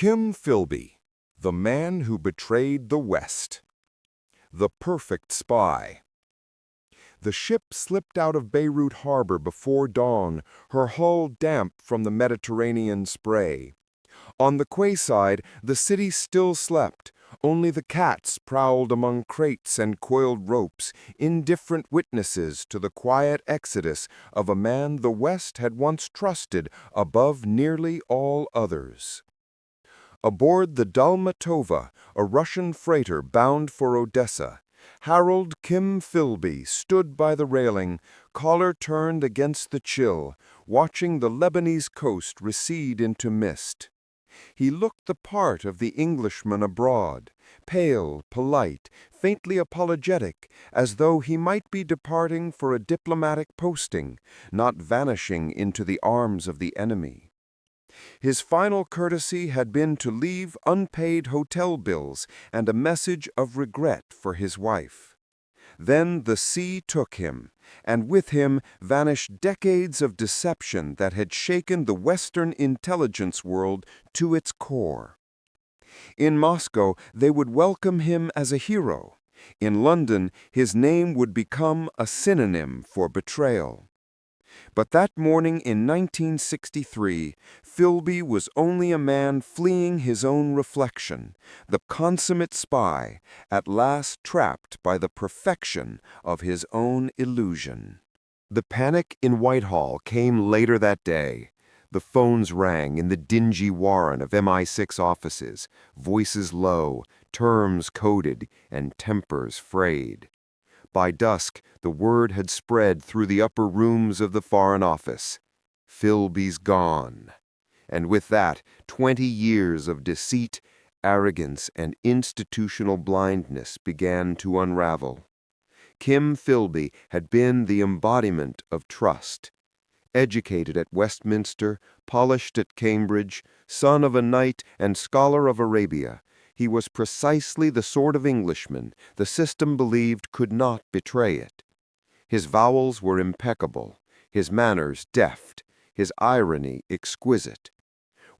Philby, the man who betrayed the West. The perfect spy. The ship slipped out of Beirut harbor before dawn, her hull damp from the Mediterranean spray. On the quayside, the city still slept. Only the cats prowled among crates and coiled ropes, indifferent witnesses to the quiet exodus of a man the West had once trusted above nearly all others. Aboard the Dalmatova, a Russian freighter bound for Odessa, Harold Philby stood by the railing, collar turned against the chill, watching the Lebanese coast recede into mist. He looked the part of the Englishman abroad, pale, polite, faintly apologetic, as though he might be departing for a diplomatic posting, not vanishing into the arms of the enemy. His final courtesy had been to leave unpaid hotel bills and a message of regret for his wife. Then the sea took him, and with him vanished decades of deception that had shaken the Western intelligence world to its core. In Moscow, they would welcome him as a hero. In London, his name would become a synonym for betrayal. But that morning in 1963, Philby was only a man fleeing his own reflection, the consummate spy, at last trapped by the perfection of his own illusion. The panic in Whitehall came later that day. The phones rang in the dingy warren of MI6 offices, voices low, terms coded, and tempers frayed. By dusk, the word had spread through the upper rooms of the Foreign Office. Philby's gone. And with that, 20 years of deceit, arrogance, and institutional blindness began to unravel. Philby had been the embodiment of trust. Educated at Westminster, polished at Cambridge, son of a knight and scholar of Arabia, he was precisely the sort of Englishman the system believed could not betray it. His vowels were impeccable, his manners deft, his irony exquisite.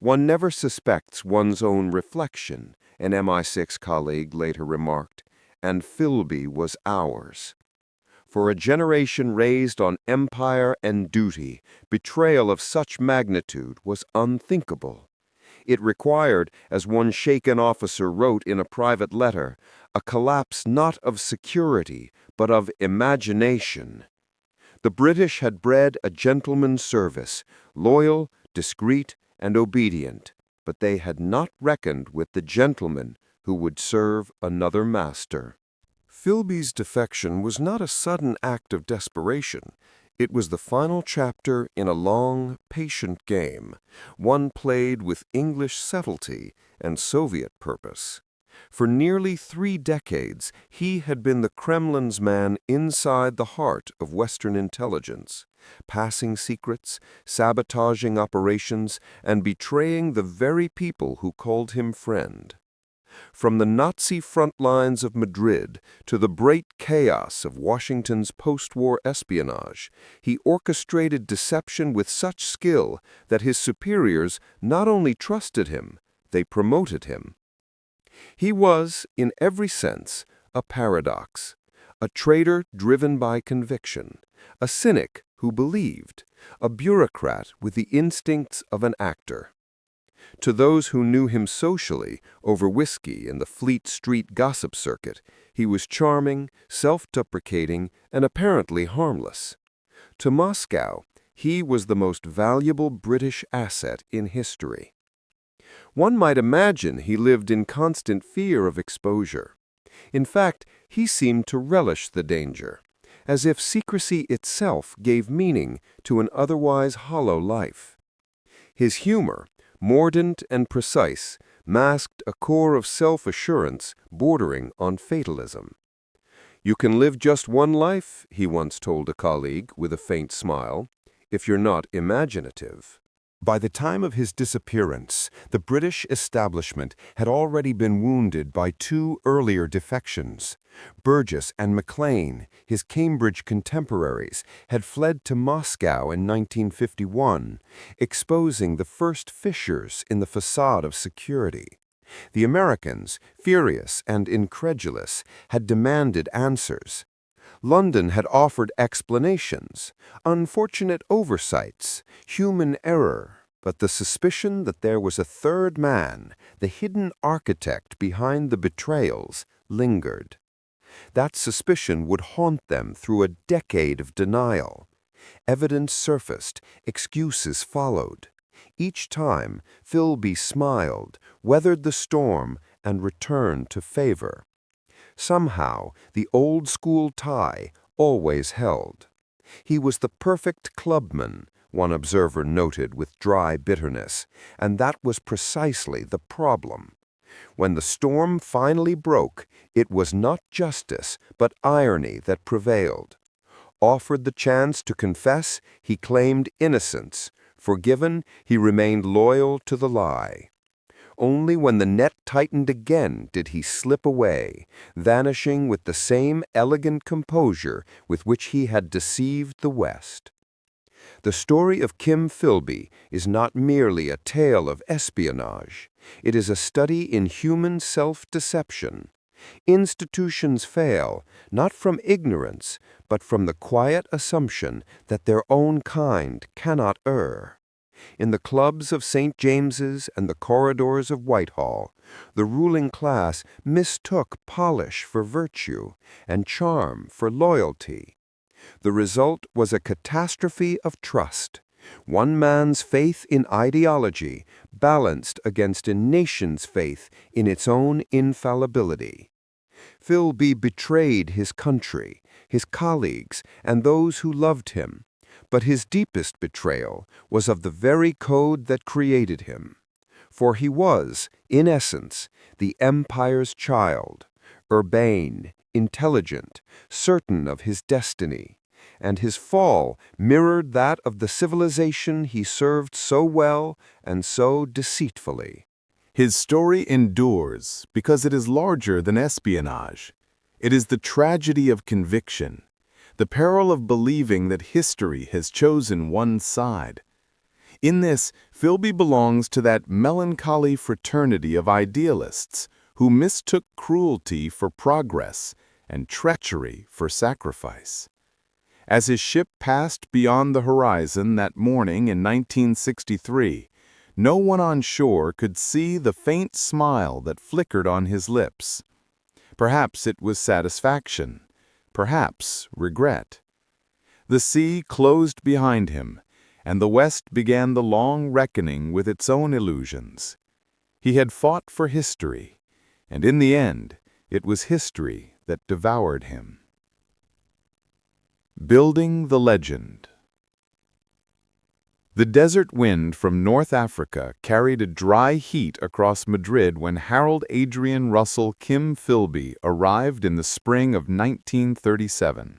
One never suspects one's own reflection, an MI6 colleague later remarked, and Philby was ours. For a generation raised on empire and duty, betrayal of such magnitude was unthinkable. It required, as one shaken officer wrote in a private letter, a collapse not of security, but of imagination. The British had bred a gentleman's service, loyal, discreet, and obedient, but they had not reckoned with the gentleman who would serve another master. Philby's defection was not a sudden act of desperation. It was the final chapter in a long, patient game, one played with English subtlety and Soviet purpose. For nearly 3 decades, he had been the Kremlin's man inside the heart of Western intelligence, passing secrets, sabotaging operations, and betraying the very people who called him friend. From the Nazi front lines of Madrid to the great chaos of Washington's post-war espionage, he orchestrated deception with such skill that his superiors not only trusted him, they promoted him. He was, in every sense, a paradox, a traitor driven by conviction, a cynic who believed, a bureaucrat with the instincts of an actor. To those who knew him socially, over whisky and the Fleet Street gossip circuit, he was charming, self-deprecating, and apparently harmless. To Moscow, he was the most valuable British asset in history. One might imagine he lived in constant fear of exposure. In fact, he seemed to relish the danger, as if secrecy itself gave meaning to an otherwise hollow life. His humor, mordant and precise, masked a core of self-assurance bordering on fatalism. "You can live just one life," he once told a colleague with a faint smile, "if you're not imaginative." By the time of his disappearance, the British establishment had already been wounded by two earlier defections. Burgess and Maclean, his Cambridge contemporaries, had fled to Moscow in 1951, exposing the first fissures in the façade of security. The Americans, furious and incredulous, had demanded answers. London had offered explanations, unfortunate oversights, human error, but the suspicion that there was a third man, the hidden architect behind the betrayals, lingered. That suspicion would haunt them through a decade of denial. Evidence surfaced, excuses followed. Each time, Philby smiled, weathered the storm, and returned to favor. Somehow, the old-school tie always held. He was the perfect clubman, one observer noted with dry bitterness, and that was precisely the problem. When the storm finally broke, it was not justice, but irony that prevailed. Offered the chance to confess, he claimed innocence. Forgiven, he remained loyal to the lie. Only when the net tightened again did he slip away, vanishing with the same elegant composure with which he had deceived the West. The story of Kim Philby is not merely a tale of espionage. It is a study in human self-deception. Institutions fail, not from ignorance, but from the quiet assumption that their own kind cannot err. In the clubs of St. James's and the corridors of Whitehall, the ruling class mistook polish for virtue and charm for loyalty. The result was a catastrophe of trust, one man's faith in ideology balanced against a nation's faith in its own infallibility. Philby betrayed his country, his colleagues, and those who loved him. But his deepest betrayal was of the very code that created him. For he was, in essence, the empire's child, urbane, intelligent, certain of his destiny, and his fall mirrored that of the civilization he served so well and so deceitfully. His story endures because it is larger than espionage. It is the tragedy of conviction, the peril of believing that history has chosen one side. In this, Philby belongs to that melancholy fraternity of idealists who mistook cruelty for progress and treachery for sacrifice. As his ship passed beyond the horizon that morning in 1963, no one on shore could see the faint smile that flickered on his lips. Perhaps it was satisfaction. Perhaps regret. The sea closed behind him, and the West began the long reckoning with its own illusions. He had fought for history, and in the end, it was history that devoured him. Building the legend. The desert wind from North Africa carried a dry heat across Madrid when Harold Adrian Russell Kim Philby arrived in the spring of 1937.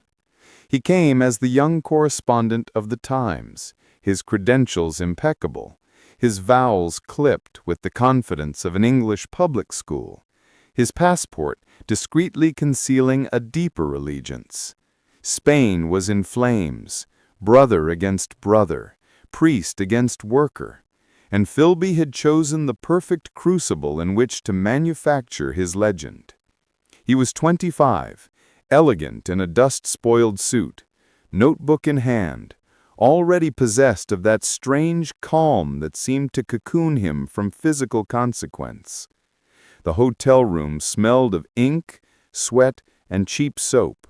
He came as the young correspondent of the Times, his credentials impeccable, his vowels clipped with the confidence of an English public school, his passport discreetly concealing a deeper allegiance. Spain was in flames, brother against brother, priest against worker, and Philby had chosen the perfect crucible in which to manufacture his legend. He was 25, elegant in a dust-spoiled suit, notebook in hand, already possessed of that strange calm that seemed to cocoon him from physical consequence. The hotel room smelled of ink, sweat, and cheap soap.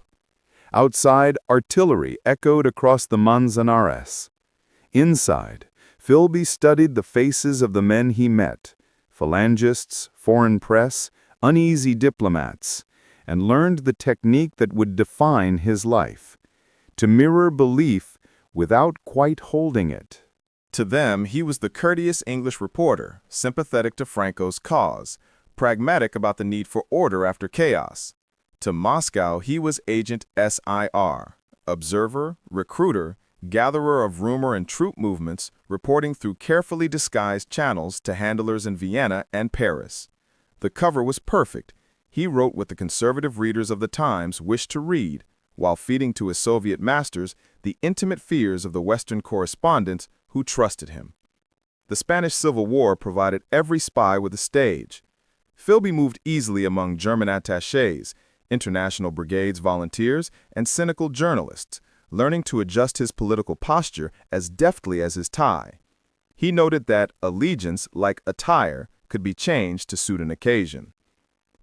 Outside, artillery echoed across the Manzanares. Inside, Philby studied the faces of the men he met, phalangists, foreign press, uneasy diplomats, and learned the technique that would define his life: to mirror belief without quite holding it. To them, he was the courteous English reporter, sympathetic to Franco's cause, pragmatic about the need for order after chaos. To Moscow, he was Agent SIR, observer, recruiter, gatherer of rumor and troop movements, reporting through carefully disguised channels to handlers in Vienna and Paris. The cover was perfect. He wrote what the conservative readers of the Times wished to read, while feeding to his Soviet masters the intimate fears of the Western correspondents who trusted him. The Spanish Civil War provided every spy with a stage. Philby moved easily among German attachés, international brigades volunteers, and cynical journalists, learning to adjust his political posture as deftly as his tie. He noted that allegiance, like attire, could be changed to suit an occasion.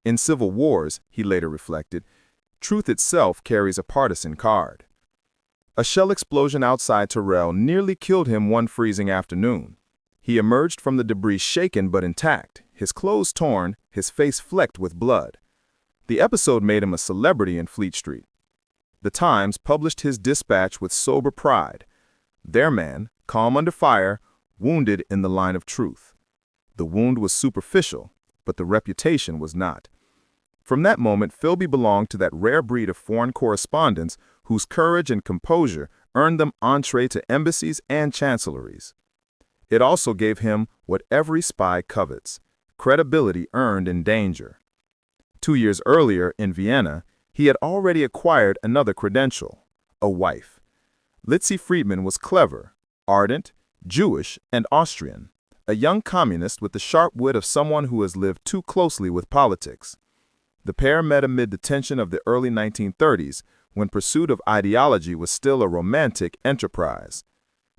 In civil wars, he later reflected, truth itself carries a partisan card. A shell explosion outside Terrell nearly killed him one freezing afternoon. He emerged from the debris shaken but intact, his clothes torn, his face flecked with blood. The episode made him a celebrity in Fleet Street. The Times published his dispatch with sober pride. Their man, calm under fire, wounded in the line of truth. The wound was superficial, but the reputation was not. From that moment, Philby belonged to that rare breed of foreign correspondents whose courage and composure earned them entree to embassies and chancelleries. It also gave him what every spy covets, credibility earned in danger. 2 years earlier, in Vienna, he had already acquired another credential, a wife. Litzy Friedman was clever, ardent, Jewish, and Austrian, a young communist with the sharp wit of someone who has lived too closely with politics. The pair met amid the tension of the early 1930s, when pursuit of ideology was still a romantic enterprise.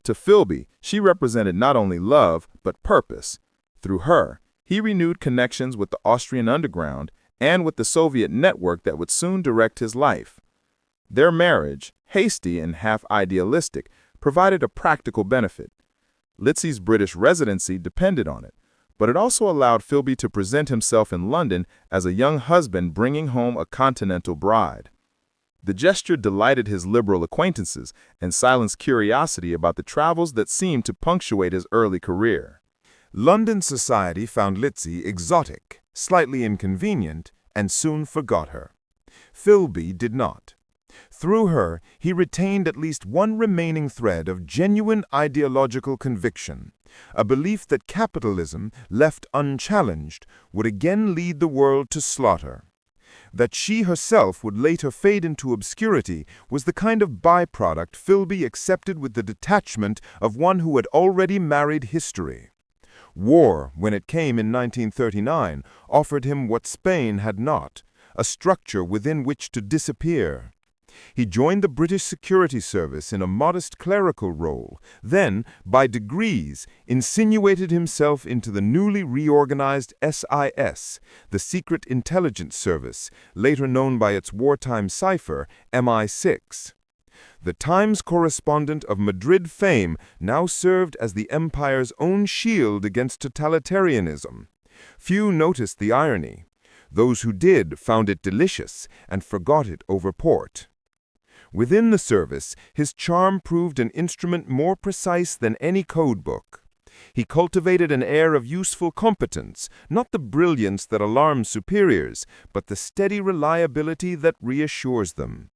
To Philby, she represented not only love, but purpose. Through her, he renewed connections with the Austrian underground and with the Soviet network that would soon direct his life. Their marriage, hasty and half idealistic, provided a practical benefit. Litzy's British residency depended on it, but it also allowed Philby to present himself in London as a young husband bringing home a continental bride. The gesture delighted his liberal acquaintances and silenced curiosity about the travels that seemed to punctuate his early career. London society found Litzy exotic, slightly inconvenient, and soon forgot her. Philby did not. Through her, he retained at least one remaining thread of genuine ideological conviction, a belief that capitalism, left unchallenged, would again lead the world to slaughter. That she herself would later fade into obscurity was the kind of byproduct Philby accepted with the detachment of one who had already married history. War, when it came in 1939, offered him what Spain had not, a structure within which to disappear. He joined the British Security Service in a modest clerical role, then, by degrees, insinuated himself into the newly reorganized SIS, the Secret Intelligence Service, later known by its wartime cipher, MI6. The Times correspondent of Madrid fame now served as the empire's own shield against totalitarianism. Few noticed the irony. Those who did found it delicious and forgot it over port. Within the service, his charm proved an instrument more precise than any codebook. He cultivated an air of useful competence, not the brilliance that alarms superiors, but the steady reliability that reassures them.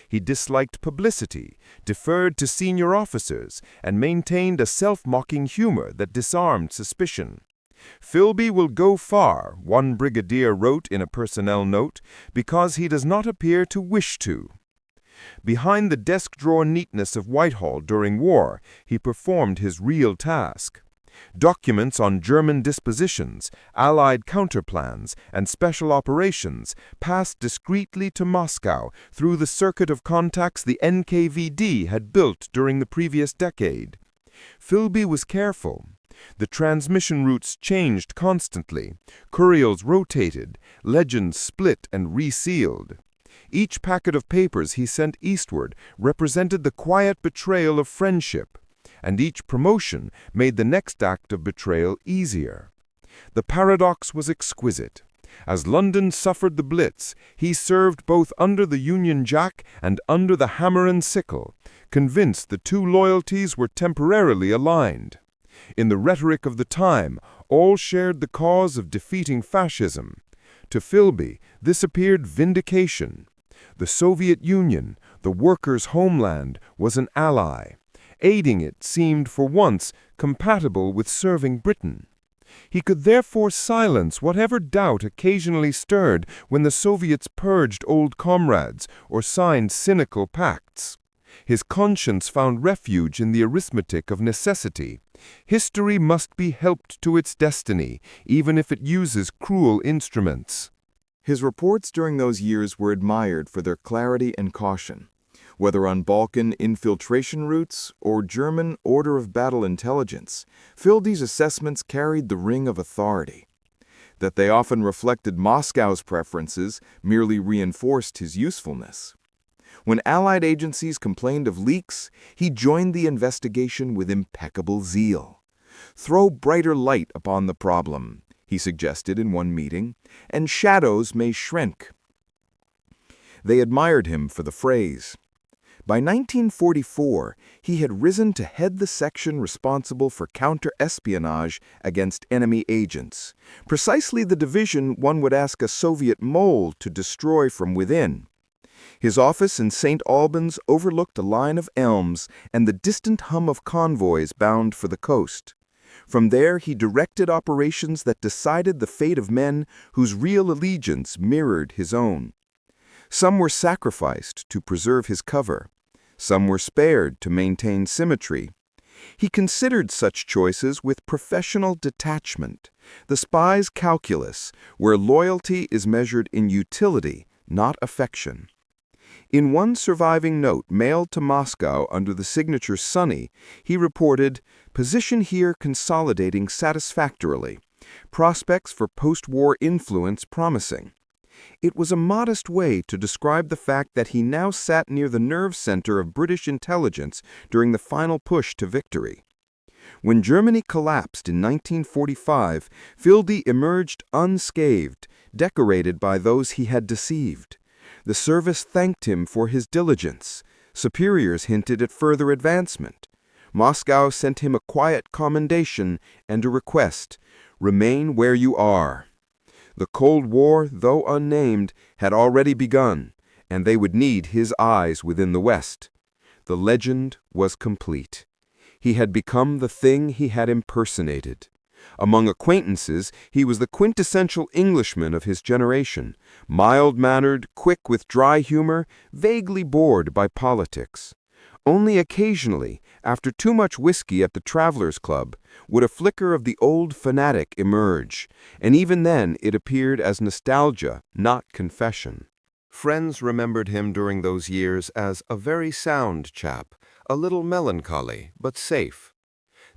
He disliked publicity, deferred to senior officers, and maintained a self-mocking humor that disarmed suspicion. Philby will go far, one brigadier wrote in a personnel note, because he does not appear to wish to. Behind the desk-drawer neatness of Whitehall during war, he performed his real task. Documents on German dispositions, Allied counterplans, and special operations passed discreetly to Moscow through the circuit of contacts the NKVD had built during the previous decade. Philby was careful. The transmission routes changed constantly, couriers rotated, legends split and resealed. Each packet of papers he sent eastward represented the quiet betrayal of friendship, and each promotion made the next act of betrayal easier. The paradox was exquisite. As London suffered the Blitz, he served both under the Union Jack and under the hammer and sickle, convinced the two loyalties were temporarily aligned. In the rhetoric of the time, all shared the cause of defeating fascism. To Philby, this appeared vindication. The Soviet Union, the workers' homeland, was an ally. Aiding it seemed for once compatible with serving Britain. He could therefore silence whatever doubt occasionally stirred when the Soviets purged old comrades or signed cynical pacts. His conscience found refuge in the arithmetic of necessity. History must be helped to its destiny, even if it uses cruel instruments. His reports during those years were admired for their clarity and caution. Whether on Balkan infiltration routes or German order of battle intelligence, Philby's assessments carried the ring of authority. That they often reflected Moscow's preferences merely reinforced his usefulness. When Allied agencies complained of leaks, he joined the investigation with impeccable zeal. "Throw brighter light upon the problem," he suggested in one meeting, "and shadows may shrink." They admired him for the phrase. By 1944, he had risen to head the section responsible for counter-espionage against enemy agents, precisely the division one would ask a Soviet mole to destroy from within. His office in St. Albans overlooked a line of elms and the distant hum of convoys bound for the coast. From there, he directed operations that decided the fate of men whose real allegiance mirrored his own. Some were sacrificed to preserve his cover. Some were spared to maintain symmetry. He considered such choices with professional detachment, the spy's calculus, where loyalty is measured in utility, not affection. In one surviving note mailed to Moscow under the signature Sonny, he reported, "Position here consolidating satisfactorily. Prospects for post-war influence promising." It was a modest way to describe the fact that he now sat near the nerve center of British intelligence during the final push to victory. When Germany collapsed in 1945, Philby emerged unscathed, decorated by those he had deceived. The service thanked him for his diligence. Superiors hinted at further advancement. Moscow sent him a quiet commendation and a request: "Remain where you are." The Cold War, though unnamed, had already begun, and they would need his eyes within the West. The legend was complete. He had become the thing he had impersonated. Among acquaintances, he was the quintessential Englishman of his generation, mild-mannered, quick with dry humor, vaguely bored by politics. Only occasionally, after too much whisky at the Travelers' Club, would a flicker of the old fanatic emerge, and even then it appeared as nostalgia, not confession. Friends remembered him during those years as a very sound chap, a little melancholy, but safe.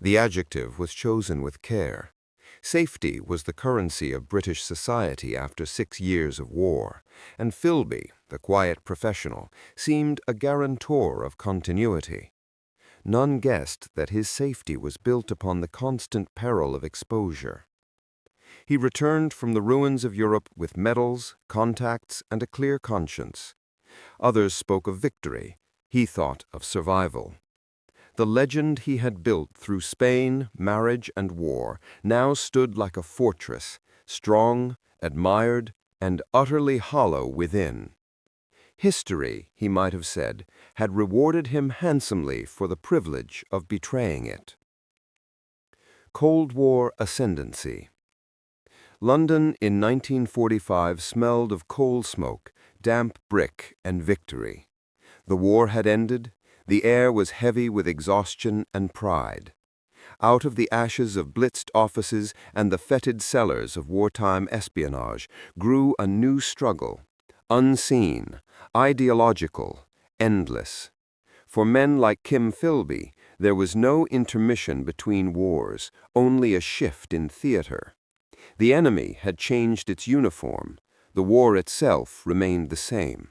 The adjective was chosen with care. Safety was the currency of British society after 6 years of war, and Philby, the quiet professional, seemed a guarantor of continuity. None guessed that his safety was built upon the constant peril of exposure. He returned from the ruins of Europe with medals, contacts, and a clear conscience. Others spoke of victory. He thought of survival. The legend he had built through Spain, marriage, and war now stood like a fortress, strong, admired, and utterly hollow within. History, he might have said, had rewarded him handsomely for the privilege of betraying it. Cold War ascendancy. London in 1945 smelled of coal smoke, damp brick, and victory. The war had ended. The air was heavy with exhaustion and pride. Out of the ashes of blitzed offices and the fetid cellars of wartime espionage grew a new struggle, unseen, ideological, endless. For men like Kim Philby, there was no intermission between wars, only a shift in theater. The enemy had changed its uniform. The war itself remained the same.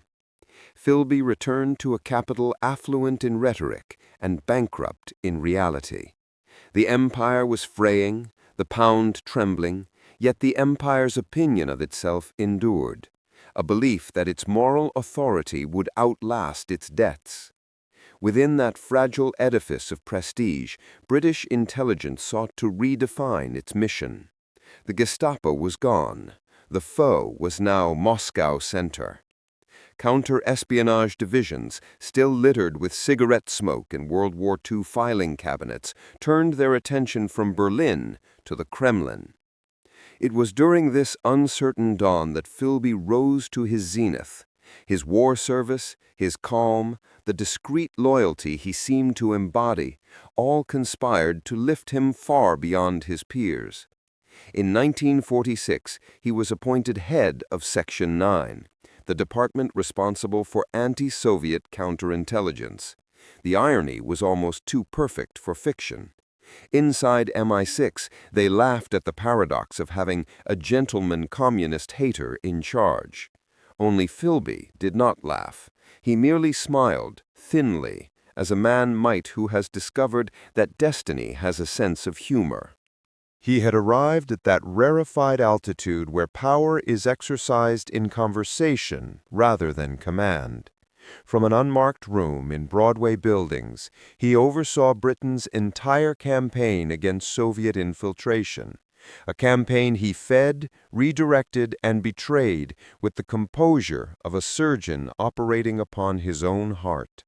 Philby returned to a capital affluent in rhetoric and bankrupt in reality. The empire was fraying, the pound trembling, yet the empire's opinion of itself endured, a belief that its moral authority would outlast its debts. Within that fragile edifice of prestige, British intelligence sought to redefine its mission. The Gestapo was gone. The foe was now Moscow center. counter-espionage divisions, still littered with cigarette smoke and World War II filing cabinets, turned their attention from Berlin to the Kremlin. It was during this uncertain dawn that Philby rose to his zenith. His war service, his calm, the discreet loyalty he seemed to embody, all conspired to lift him far beyond his peers. In 1946, he was appointed head of Section 9, the department responsible for anti-Soviet counterintelligence. The irony was almost too perfect for fiction. Inside MI6, they laughed at the paradox of having a gentleman communist hater in charge. Only Philby did not laugh. He merely smiled, thinly, as a man might who has discovered that destiny has a sense of humor. He had arrived at that rarefied altitude where power is exercised in conversation rather than command. From an unmarked room in Broadway buildings, he oversaw Britain's entire campaign against Soviet infiltration, a campaign he fed, redirected, and betrayed with the composure of a surgeon operating upon his own heart.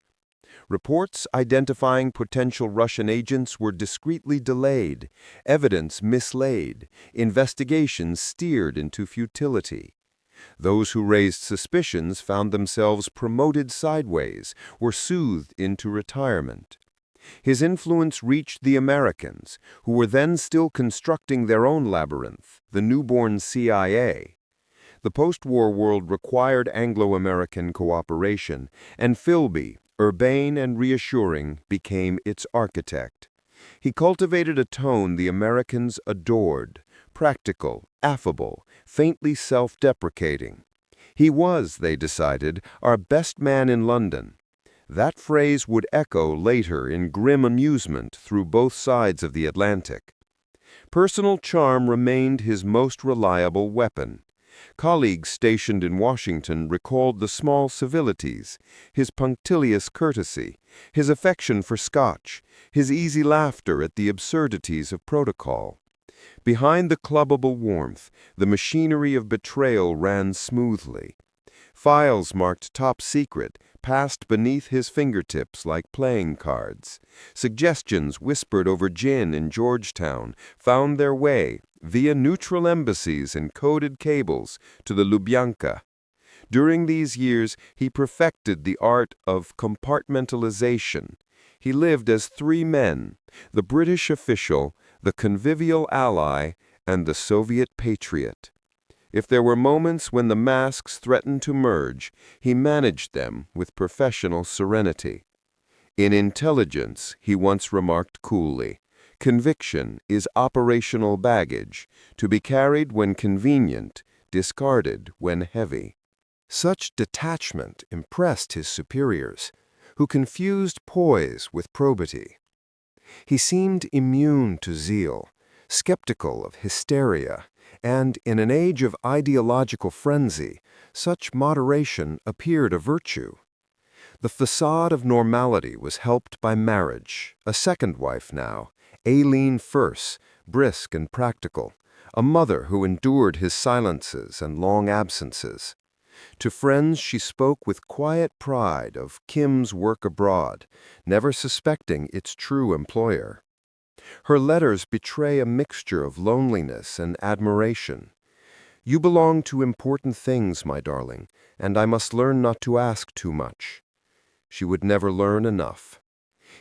Reports identifying potential Russian agents were discreetly delayed, evidence mislaid, investigations steered into futility. Those who raised suspicions found themselves promoted sideways, were soothed into retirement. His influence reached the Americans, who were then still constructing their own labyrinth, the newborn CIA. The post-war world required Anglo-American cooperation, and Philby, urbane and reassuring, became its architect. He cultivated a tone the Americans adored, practical, affable, faintly self-deprecating. He was, they decided, our best man in London. That phrase would echo later in grim amusement through both sides of the Atlantic. Personal charm remained his most reliable weapon. Colleagues stationed in Washington recalled the small civilities, his punctilious courtesy, his affection for Scotch, his easy laughter at the absurdities of protocol. Behind the clubbable warmth, the machinery of betrayal ran smoothly. Files marked top secret passed beneath his fingertips like playing cards. Suggestions whispered over gin in Georgetown found their way, via neutral embassies and coded cables, to the Lubyanka. During these years, he perfected the art of compartmentalization. He lived as three men: the British official, the convivial ally, and the Soviet patriot. If there were moments when the masks threatened to merge, he managed them with professional serenity. In intelligence, he once remarked coolly, conviction is operational baggage, to be carried when convenient, discarded when heavy. Such detachment impressed his superiors, who confused poise with probity. He seemed immune to zeal, skeptical of hysteria, and in an age of ideological frenzy, such moderation appeared a virtue. The façade of normality was helped by marriage, a second wife now, Aileen Furse, brisk and practical, a mother who endured his silences and long absences. To friends she spoke with quiet pride of Kim's work abroad, never suspecting its true employer. Her letters betray a mixture of loneliness and admiration. You belong to important things, my darling, and I must learn not to ask too much. She would never learn enough.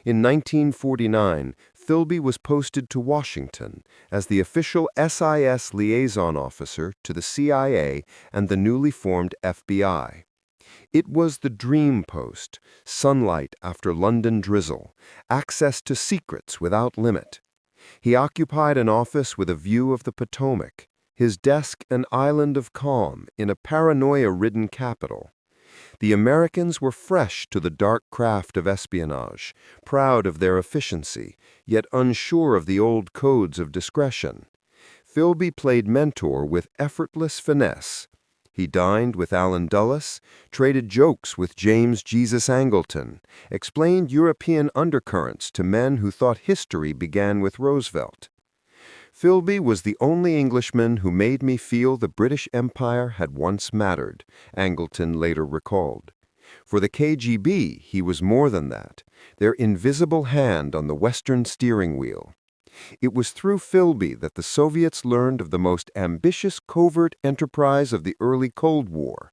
In 1949, Philby was posted to Washington as the official SIS liaison officer to the CIA and the newly formed FBI. It was the dream post, sunlight after London drizzle, access to secrets without limit. He occupied an office with a view of the Potomac, his desk an island of calm in a paranoia-ridden capital. The Americans were fresh to the dark craft of espionage, proud of their efficiency, yet unsure of the old codes of discretion. Philby played mentor with effortless finesse. He dined with Alan Dulles, traded jokes with James Jesus Angleton, explained European undercurrents to men who thought history began with Roosevelt. Philby was the only Englishman who made me feel the British Empire had once mattered, Angleton later recalled. For the KGB, he was more than that, their invisible hand on the Western steering wheel. It was through Philby that the Soviets learned of the most ambitious covert enterprise of the early Cold War,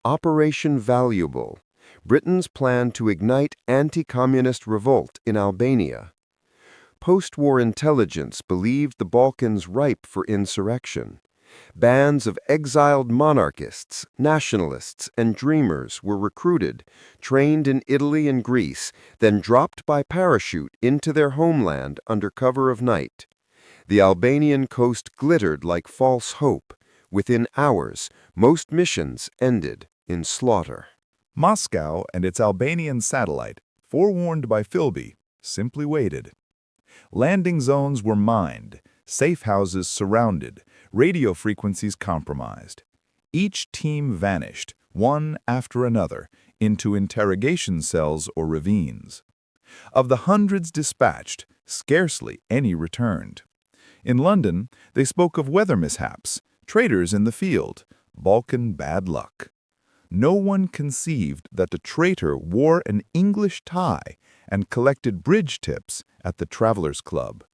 Operation Valuable, Britain's plan to ignite anti-communist revolt in Albania. Post-war intelligence believed the Balkans ripe for insurrection. Bands of exiled monarchists, nationalists, and dreamers were recruited, trained in Italy and Greece, then dropped by parachute into their homeland under cover of night. The Albanian coast glittered like false hope. Within hours, most missions ended in slaughter. Moscow and its Albanian satellite, forewarned by Philby, simply waited. Landing zones were mined, safe houses surrounded, radio frequencies compromised. Each team vanished, one after another, into interrogation cells or ravines. Of the hundreds dispatched, scarcely any returned. In London, they spoke of weather mishaps, traitors in the field, Balkan bad luck. No one conceived that the traitor wore an English tie and collected bridge tips at the Travelers' Club.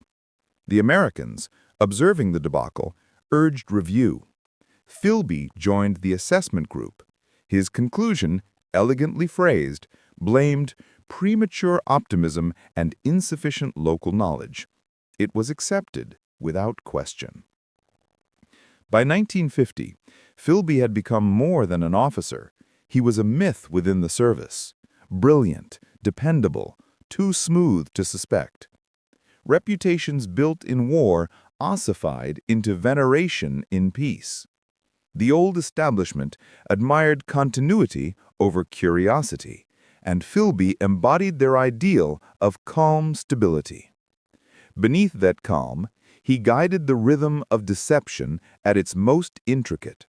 The Americans, observing the debacle, urged review. Philby joined the assessment group. His conclusion, elegantly phrased, blamed premature optimism and insufficient local knowledge. It was accepted without question. By 1950, Philby had become more than an officer. He was a myth within the service. Brilliant, dependable, too smooth to suspect. Reputations built in war ossified into veneration in peace. The old establishment admired continuity over curiosity, and Philby embodied their ideal of calm stability. Beneath that calm, he guided the rhythm of deception at its most intricate,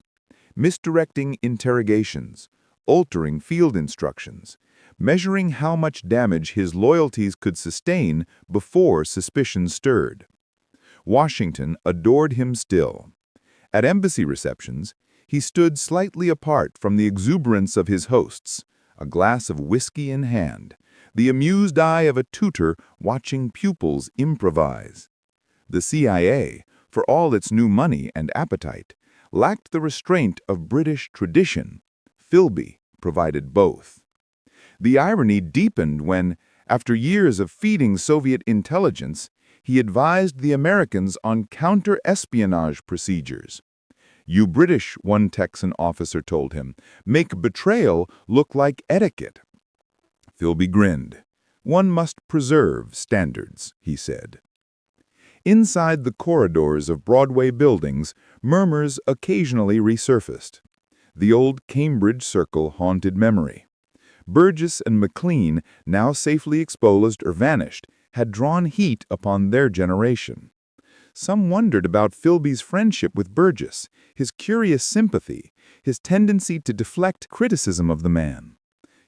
misdirecting interrogations, altering field instructions, measuring how much damage his loyalties could sustain before suspicion stirred. Washington adored him still. At embassy receptions, he stood slightly apart from the exuberance of his hosts, a glass of whisky in hand, the amused eye of a tutor watching pupils improvise. The CIA, for all its new money and appetite, lacked the restraint of British tradition. Philby provided both. The irony deepened when, after years of feeding Soviet intelligence, he advised the Americans on counter-espionage procedures. "You British," one Texan officer told him, "make betrayal look like etiquette." Philby grinned. "One must preserve standards," he said. Inside the corridors of Broadway buildings, murmurs occasionally resurfaced. The old Cambridge Circle haunted memory. Burgess and Maclean, now safely exposed or vanished, had drawn heat upon their generation. Some wondered about Philby's friendship with Burgess, his curious sympathy, his tendency to deflect criticism of the man.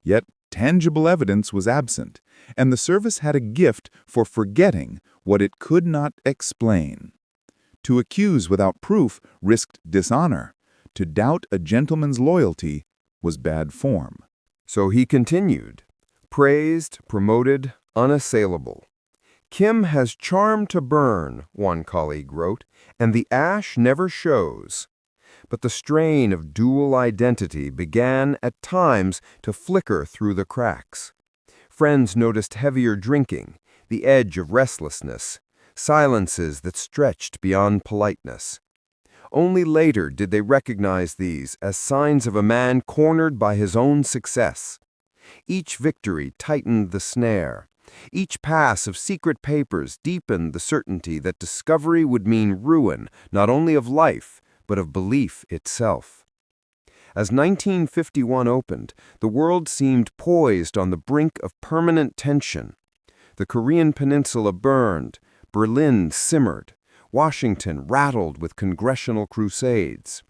Yet tangible evidence was absent, and the service had a gift for forgetting what it could not explain. To accuse without proof risked dishonor. To doubt a gentleman's loyalty was bad form. So he continued, praised, promoted, unassailable. "Kim has charm to burn," one colleague wrote, "and the ash never shows." But the strain of dual identity began at times to flicker through the cracks. Friends noticed heavier drinking, the edge of restlessness, silences that stretched beyond politeness. Only later did they recognize these as signs of a man cornered by his own success. Each victory tightened the snare. Each pass of secret papers deepened the certainty that discovery would mean ruin, not only of life, but of belief itself. As 1951 opened, the world seemed poised on the brink of permanent tension. The Korean peninsula burned, Berlin simmered, Washington rattled with congressional crusades.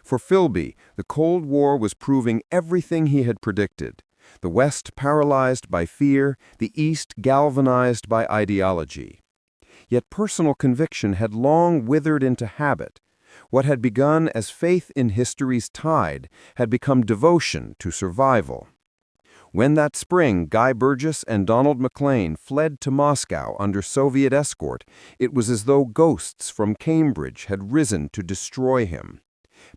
For Philby, the Cold War was proving everything he had predicted. The West paralyzed by fear, the East galvanized by ideology. Yet personal conviction had long withered into habit. What had begun as faith in history's tide had become devotion to survival. When that spring Guy Burgess and Donald Maclean fled to Moscow under Soviet escort, it was as though ghosts from Cambridge had risen to destroy him.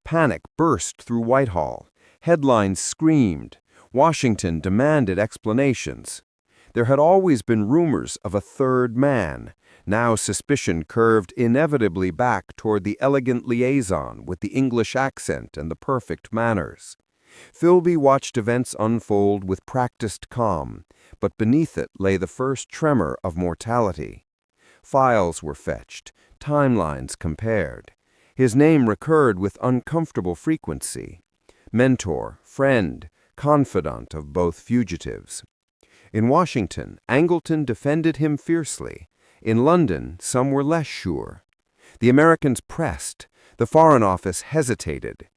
Panic burst through Whitehall. Headlines screamed. Washington demanded explanations. There had always been rumors of a third man. Now suspicion curved inevitably back toward the elegant liaison with the English accent and the perfect manners. Philby watched events unfold with practiced calm, but beneath it lay the first tremor of mortality. Files were fetched, timelines compared. His name recurred with uncomfortable frequency. Mentor, friend, confidant of both fugitives. In Washington, Angleton defended him fiercely. In London, some were less sure. The Americans pressed. The Foreign Office hesitated.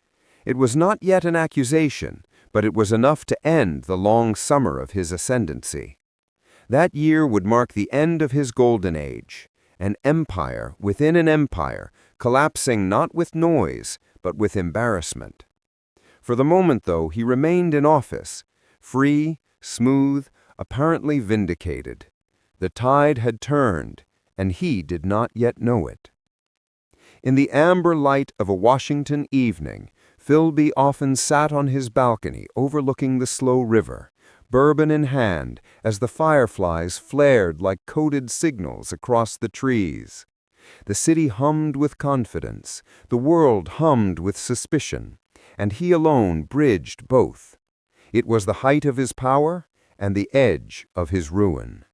It was not yet an accusation, but it was enough to end the long summer of his ascendancy. That year would mark the end of his golden age, an empire within an empire, collapsing not with noise, but with embarrassment. For the moment, though, he remained in office, free, smooth, apparently vindicated. The tide had turned, and he did not yet know it. In the amber light of a Washington evening, Philby often sat on his balcony overlooking the slow river, bourbon in hand, as the fireflies flared like coded signals across the trees. The city hummed with confidence, the world hummed with suspicion, and he alone bridged both. It was the height of his power and the edge of his ruin.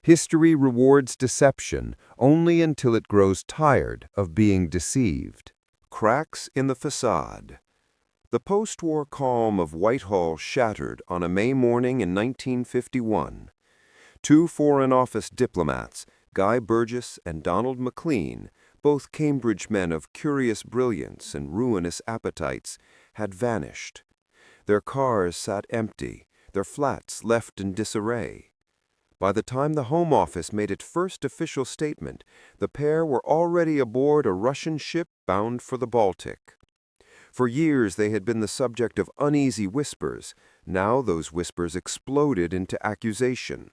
History rewards deception only until it grows tired of being deceived. Cracks in the façade. The post-war calm of Whitehall shattered on a May morning in 1951. Two Foreign Office diplomats, Guy Burgess and Donald Maclean, both Cambridge men of curious brilliance and ruinous appetites, had vanished. Their cars sat empty, their flats left in disarray. By the time the Home Office made its first official statement, the pair were already aboard a Russian ship bound for the Baltic. For years they had been the subject of uneasy whispers. Now those whispers exploded into accusation.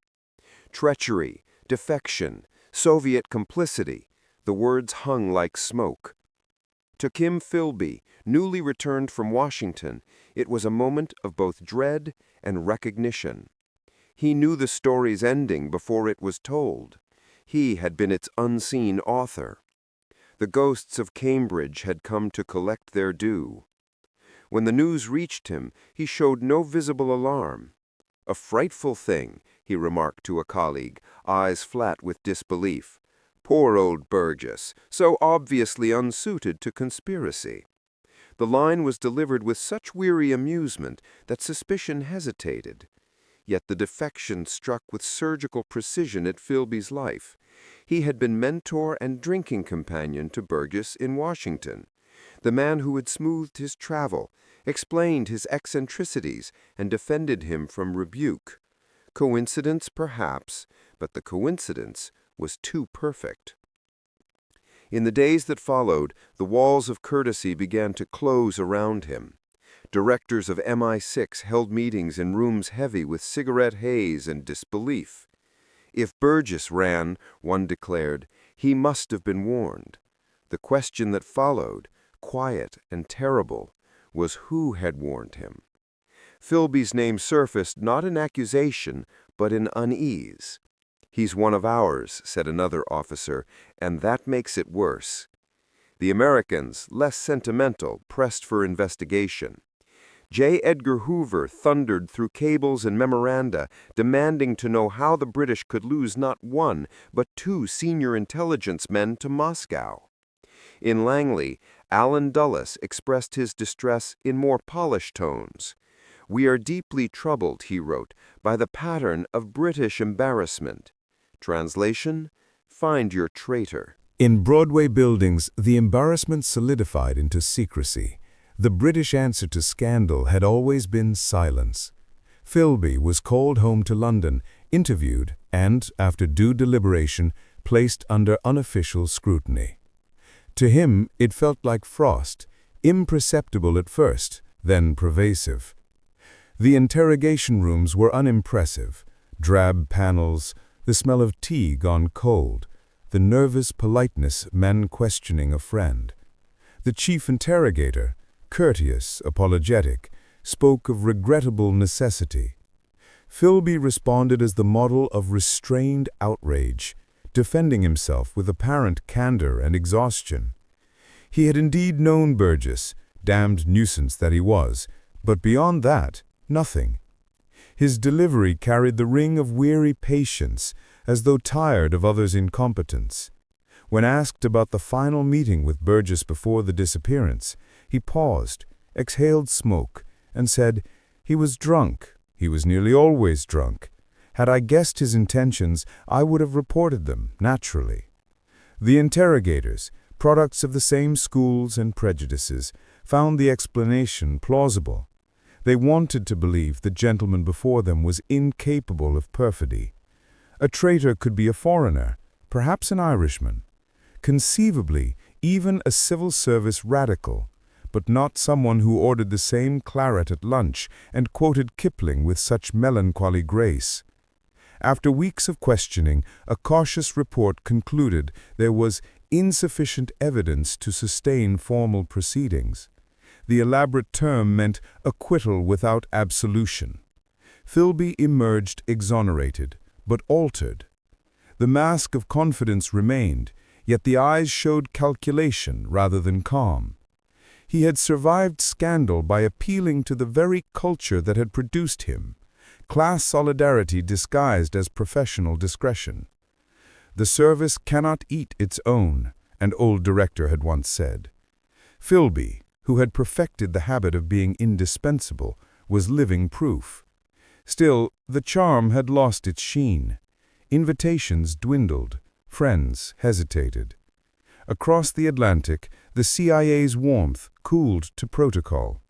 Treachery, defection, Soviet complicity, the words hung like smoke. To Kim Philby, newly returned from Washington, it was a moment of both dread and recognition. He knew the story's ending before it was told. He had been its unseen author. The ghosts of Cambridge had come to collect their due. When the news reached him, he showed no visible alarm. "A frightful thing," he remarked to a colleague, eyes flat with disbelief. "Poor old Burgess, so obviously unsuited to conspiracy." The line was delivered with such weary amusement that suspicion hesitated. Yet the defection struck with surgical precision at Philby's life. He had been mentor and drinking companion to Burgess in Washington, the man who had smoothed his travel, explained his eccentricities, and defended him from rebuke. Coincidence, perhaps, but the coincidence was too perfect. In the days that followed, the walls of courtesy began to close around him. Directors of MI6 held meetings in rooms heavy with cigarette haze and disbelief. If Burgess ran, one declared, he must have been warned. The question that followed, quiet and terrible, was who had warned him. Philby's name surfaced not in accusation, but in unease. "He's one of ours," said another officer, "and that makes it worse." The Americans, less sentimental, pressed for investigation. J. Edgar Hoover thundered through cables and memoranda, demanding to know how the British could lose not one, but two senior intelligence men to Moscow. In Langley, Allen Dulles expressed his distress in more polished tones. "We are deeply troubled," he wrote, "by the pattern of British embarrassment." Translation: find your traitor. In Broadway buildings, the embarrassment solidified into secrecy. The British answer to scandal had always been silence. Philby was called home to London, interviewed, and, after due deliberation, placed under unofficial scrutiny. To him, it felt like frost, imperceptible at first, then pervasive. The interrogation rooms were unimpressive. Drab panels, the smell of tea gone cold, the nervous politeness men questioning a friend. The chief interrogator, courteous, apologetic, spoke of regrettable necessity. Philby responded as the model of restrained outrage, defending himself with apparent candor and exhaustion. He had indeed known Burgess, damned nuisance that he was, but beyond that, nothing. His delivery carried the ring of weary patience, as though tired of others' incompetence. When asked about the final meeting with Burgess before the disappearance, he paused, exhaled smoke, and said, "He was drunk. He was nearly always drunk. Had I guessed his intentions, I would have reported them, naturally." The interrogators, products of the same schools and prejudices, found the explanation plausible. They wanted to believe the gentleman before them was incapable of perfidy. A traitor could be a foreigner, perhaps an Irishman. Conceivably, even a civil service radical, but not someone who ordered the same claret at lunch and quoted Kipling with such melancholy grace. After weeks of questioning, a cautious report concluded there was insufficient evidence to sustain formal proceedings. The elaborate term meant acquittal without absolution. Philby emerged exonerated, but altered. The mask of confidence remained, yet the eyes showed calculation rather than calm. He had survived scandal by appealing to the very culture that had produced him, class solidarity disguised as professional discretion. "The service cannot eat its own," an old director had once said. Philby, who had perfected the habit of being indispensable, was living proof. Still, the charm had lost its sheen. Invitations dwindled, friends hesitated. Across the Atlantic, the CIA's warmth cooled to protocol.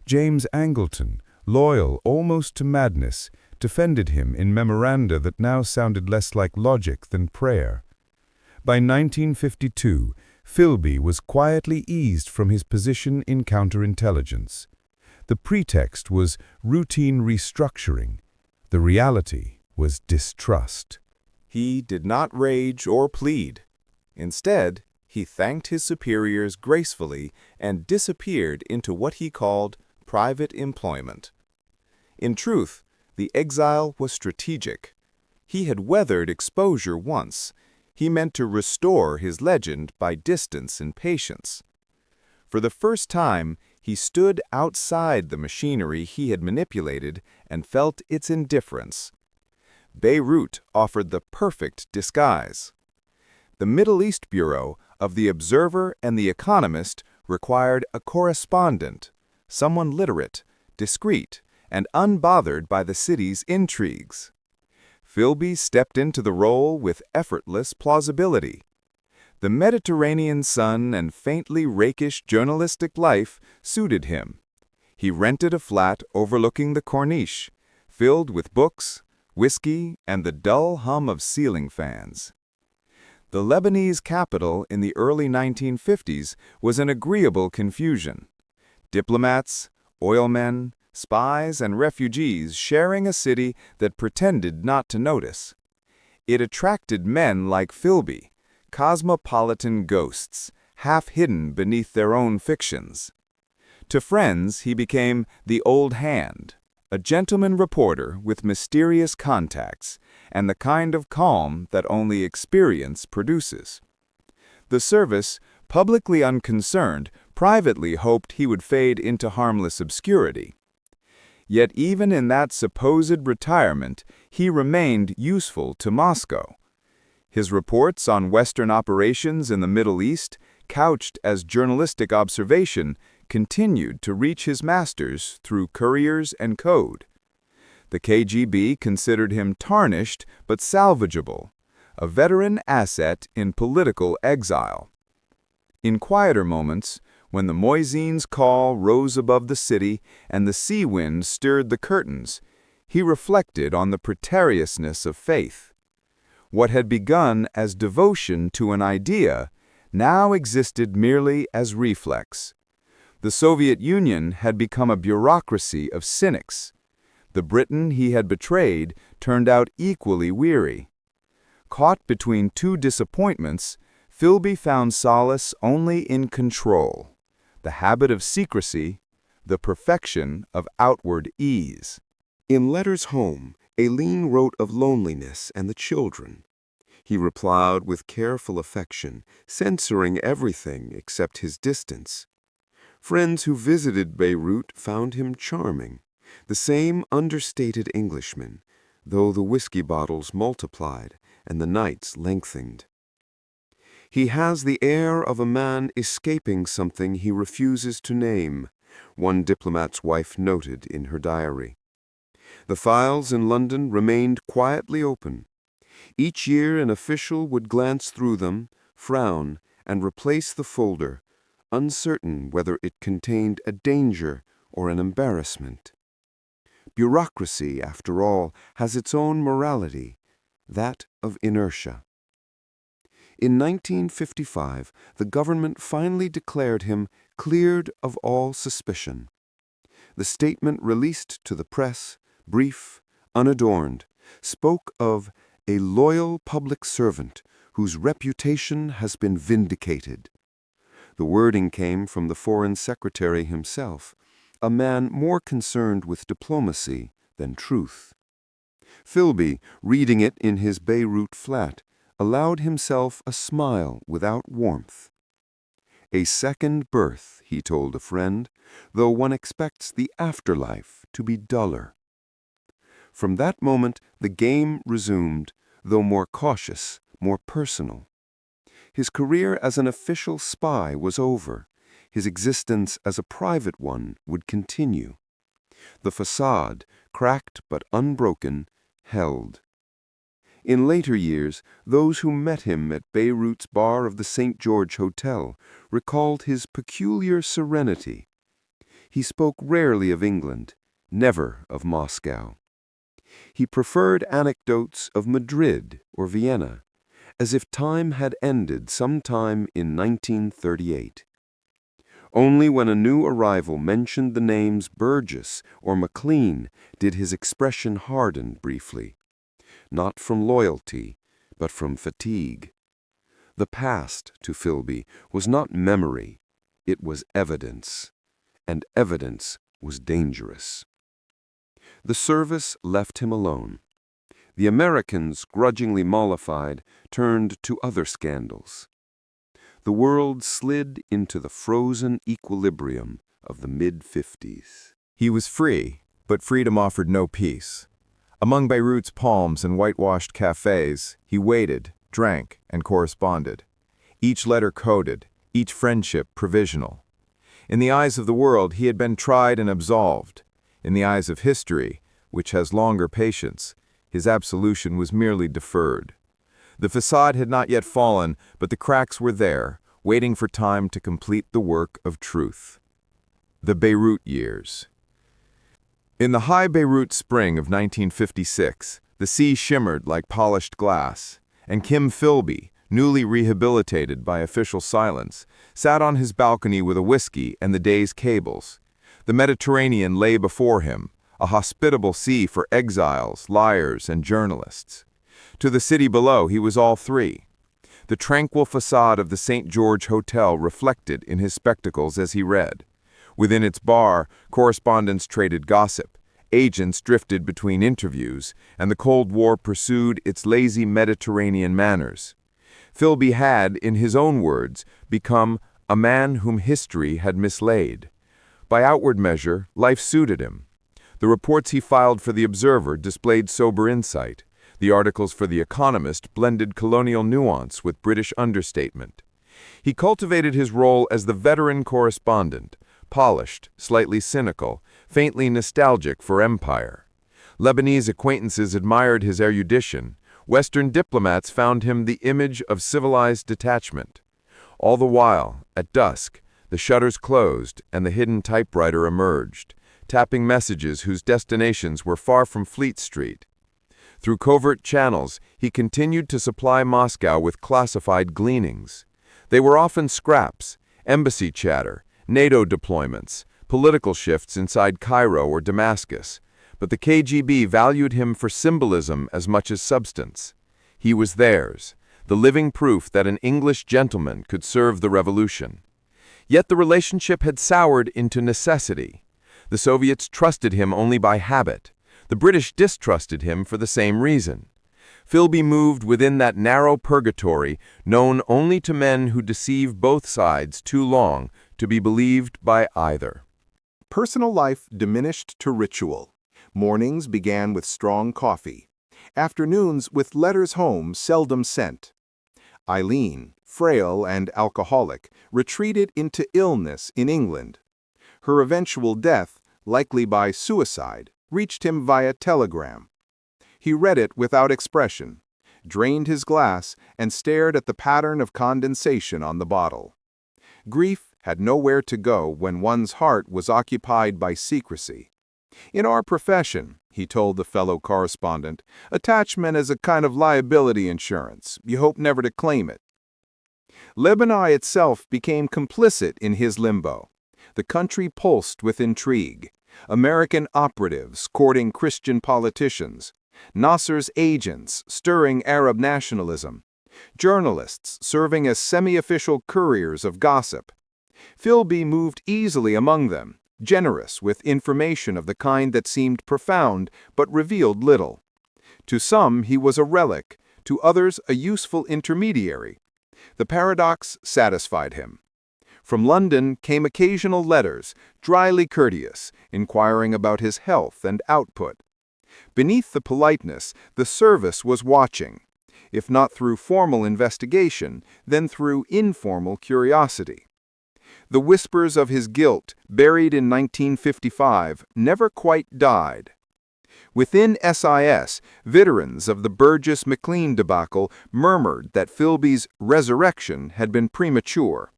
James Angleton, loyal almost to madness, defended him in memoranda that now sounded less like logic than prayer. By 1952, Philby was quietly eased from his position in counterintelligence. The pretext was routine restructuring. The reality was distrust. He did not rage or plead. Instead, he thanked his superiors gracefully and disappeared into what he called private employment. In truth, the exile was strategic. He had weathered exposure once. He meant to restore his legend by distance and patience. For the first time, he stood outside the machinery he had manipulated and felt its indifference. Beirut offered the perfect disguise. The Middle East Bureau of The Observer and The Economist required a correspondent, someone literate, discreet, and unbothered by the city's intrigues. Philby stepped into the role with effortless plausibility. The Mediterranean sun and faintly rakish journalistic life suited him. He rented a flat overlooking the Corniche, filled with books, whiskey, and the dull hum of ceiling fans. The Lebanese capital in the early 1950s was an agreeable confusion. Diplomats, oilmen, spies, and refugees sharing a city that pretended not to notice. It attracted men like Philby, cosmopolitan ghosts, half hidden beneath their own fictions. To friends, he became the old hand, a gentleman reporter with mysterious contacts and the kind of calm that only experience produces. The service, publicly unconcerned, privately hoped he would fade into harmless obscurity. Yet even in that supposed retirement, he remained useful to Moscow. His reports on Western operations in the Middle East, couched as journalistic observation, continued to reach his masters through couriers and code. The KGB considered him tarnished but salvageable, a veteran asset in political exile. In quieter moments, when the muezzin's call rose above the city and the sea wind stirred the curtains, he reflected on the precariousness of faith. What had begun as devotion to an idea now existed merely as reflex. The Soviet Union had become a bureaucracy of cynics. The Britain he had betrayed turned out equally weary. Caught between two disappointments, Philby found solace only in control, the habit of secrecy, the perfection of outward ease. In letters home, Aileen wrote of loneliness and the children. He replied with careful affection, censoring everything except his distance. Friends who visited Beirut found him charming, the same understated Englishman, though the whiskey bottles multiplied and the nights lengthened. He has the air of a man escaping something he refuses to name, one diplomat's wife noted in her diary. The files in London remained quietly open. Each year an official would glance through them, frown, and replace the folder, uncertain whether it contained a danger or an embarrassment. Bureaucracy, after all, has its own morality, that of inertia. In 1955, the government finally declared him cleared of all suspicion. The statement released to the press, brief, unadorned, spoke of a loyal public servant whose reputation has been vindicated. The wording came from the Foreign Secretary himself, a man more concerned with diplomacy than truth. Philby, reading it in his Beirut flat, allowed himself a smile without warmth. A second birth, he told a friend, though one expects the afterlife to be duller. From that moment, the game resumed, though more cautious, more personal. His career as an official spy was over. His existence as a private one would continue. The façade, cracked but unbroken, held. In later years, those who met him at Beirut's bar of the St. George Hotel recalled his peculiar serenity. He spoke rarely of England, never of Moscow. He preferred anecdotes of Madrid or Vienna, as if time had ended sometime in 1938. Only when a new arrival mentioned the names Burgess or Maclean did his expression harden briefly. Not from loyalty, but from fatigue. The past, to Philby, was not memory, it was evidence, and evidence was dangerous. The service left him alone. The Americans, grudgingly mollified, turned to other scandals. The world slid into the frozen equilibrium of the mid-50s. He was free, but freedom offered no peace. Among Beirut's palms and whitewashed cafes, he waited, drank, and corresponded. Each letter coded, each friendship provisional. In the eyes of the world, he had been tried and absolved. In the eyes of history, which has longer patience, his absolution was merely deferred. The façade had not yet fallen, but the cracks were there, waiting for time to complete the work of truth. The Beirut years. In the high Beirut spring of 1956, the sea shimmered like polished glass, and Kim Philby, newly rehabilitated by official silence, sat on his balcony with a whiskey and the day's cables. The Mediterranean lay before him, a hospitable sea for exiles, liars, and journalists. To the city below, he was all three. The tranquil façade of the St. George Hotel reflected in his spectacles as he read. Within its bar, correspondents traded gossip, agents drifted between interviews, and the Cold War pursued its lazy Mediterranean manners. Philby had, in his own words, become a man whom history had mislaid. By outward measure, life suited him. The reports he filed for The Observer displayed sober insight. The articles for The Economist blended colonial nuance with British understatement. He cultivated his role as the veteran correspondent, polished, slightly cynical, faintly nostalgic for empire. Lebanese acquaintances admired his erudition. Western diplomats found him the image of civilized detachment. All the while, at dusk, the shutters closed and the hidden typewriter emerged, tapping messages whose destinations were far from Fleet Street. Through covert channels, he continued to supply Moscow with classified gleanings. They were often scraps, embassy chatter, NATO deployments, political shifts inside Cairo or Damascus, but the KGB valued him for symbolism as much as substance. He was theirs, the living proof that an English gentleman could serve the revolution. Yet the relationship had soured into necessity. The Soviets trusted him only by habit. The British distrusted him for the same reason. Philby moved within that narrow purgatory known only to men who deceive both sides too long to be believed by either. Personal life diminished to ritual. Mornings began with strong coffee. Afternoons with letters home seldom sent. Eileen, frail and alcoholic, retreated into illness in England. Her eventual death, likely by suicide, reached him via telegram. He read it without expression, drained his glass, and stared at the pattern of condensation on the bottle. Grief had nowhere to go when one's heart was occupied by secrecy. In our profession, he told the fellow correspondent, attachment is a kind of liability insurance. You hope never to claim it. Lebanon itself became complicit in his limbo. The country pulsed with intrigue. American operatives courting Christian politicians, Nasser's agents stirring Arab nationalism, journalists serving as semi-official couriers of gossip. Philby moved easily among them, generous with information of the kind that seemed profound but revealed little. To some he was a relic, to others a useful intermediary. The paradox satisfied him. From London came occasional letters, dryly courteous, inquiring about his health and output. Beneath the politeness, the service was watching, if not through formal investigation, then through informal curiosity. The whispers of his guilt, buried in 1955, never quite died. Within SIS, veterans of the Burgess Maclean debacle murmured that Philby's resurrection had been premature.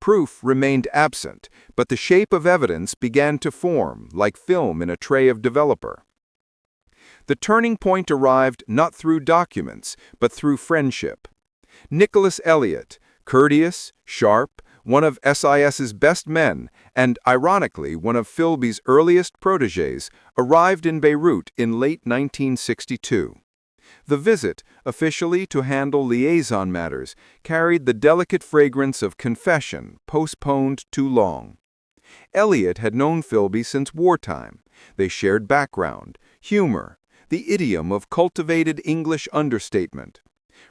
Proof remained absent, but the shape of evidence began to form, like film in a tray of developer. The turning point arrived not through documents, but through friendship. Nicholas Elliott, courteous, sharp, one of SIS's best men, and, ironically, one of Philby's earliest protégés, arrived in Beirut in late 1962. The visit, officially to handle liaison matters, carried the delicate fragrance of confession postponed too long. Elliott had known Philby since wartime. They shared background, humor, the idiom of cultivated English understatement.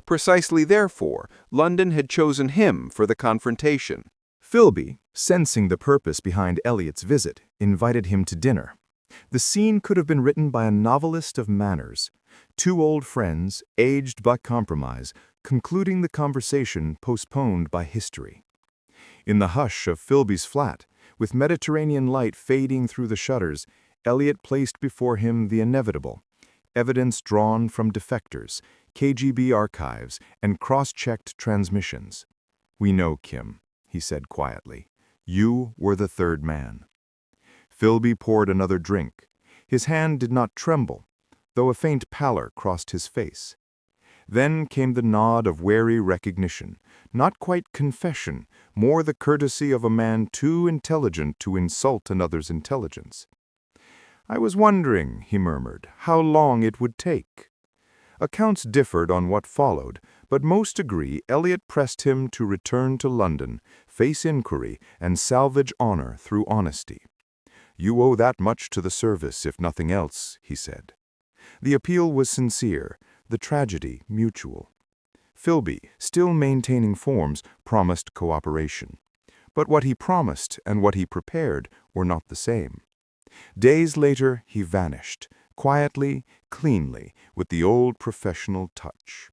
Precisely therefore, London had chosen him for the confrontation. Philby, sensing the purpose behind Elliott's visit, invited him to dinner. The scene could have been written by a novelist of manners. Two old friends, aged by compromise, concluding the conversation postponed by history. In the hush of Philby's flat, with Mediterranean light fading through the shutters, Elliott placed before him the inevitable, evidence drawn from defectors, KGB archives, and cross-checked transmissions. "We know, Kim," he said quietly. "You were the third man." Philby poured another drink. His hand did not tremble, though a faint pallor crossed his face. Then came the nod of wary recognition, not quite confession, more the courtesy of a man too intelligent to insult another's intelligence. "I was wondering," he murmured, "how long it would take." Accounts differed on what followed, but most agree Elliott pressed him to return to London, face inquiry, and salvage honor through honesty. "You owe that much to the service, if nothing else," he said. The appeal was sincere, the tragedy mutual. Philby, still maintaining forms, promised cooperation. But what he promised and what he prepared were not the same. Days later, he vanished, quietly, cleanly, with the old professional touch.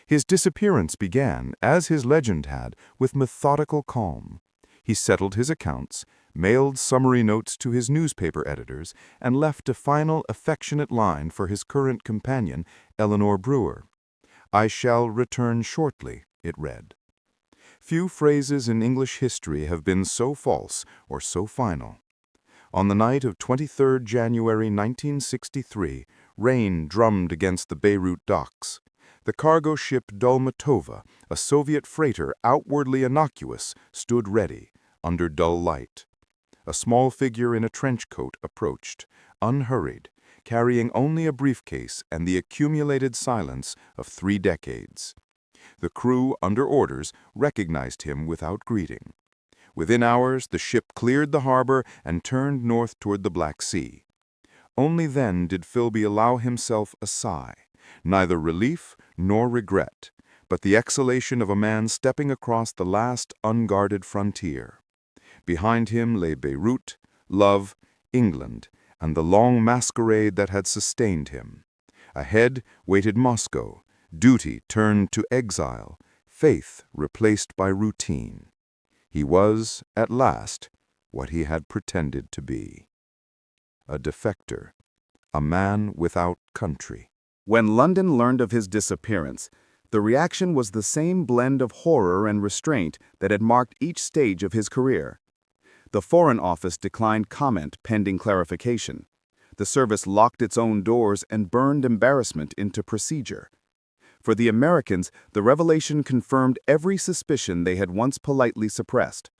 His disappearance began, as his legend had, with methodical calm. He settled his accounts, mailed summary notes to his newspaper editors, and left a final affectionate line for his current companion, Eleanor Brewer. "I shall return shortly," it read. Few phrases in English history have been so false or so final. On the night of 23 January 1963, rain drummed against the Beirut docks. The cargo ship Dolmatova, a Soviet freighter outwardly innocuous, stood ready, under dull light. A small figure in a trench coat approached, unhurried, carrying only a briefcase and the accumulated silence of 3 decades. The crew, under orders, recognized him without greeting. Within hours, the ship cleared the harbor and turned north toward the Black Sea. Only then did Philby allow himself a sigh, neither relief nor regret, but the exhalation of a man stepping across the last unguarded frontier. Behind him lay Beirut, love, England, and the long masquerade that had sustained him. Ahead waited Moscow, duty turned to exile, faith replaced by routine. He was, at last, what he had pretended to be. A defector, a man without country. When London learned of his disappearance, the reaction was the same blend of horror and restraint that had marked each stage of his career. The Foreign Office declined comment pending clarification. The service locked its own doors and burned embarrassment into procedure. For the Americans, the revelation confirmed every suspicion they had once politely suppressed.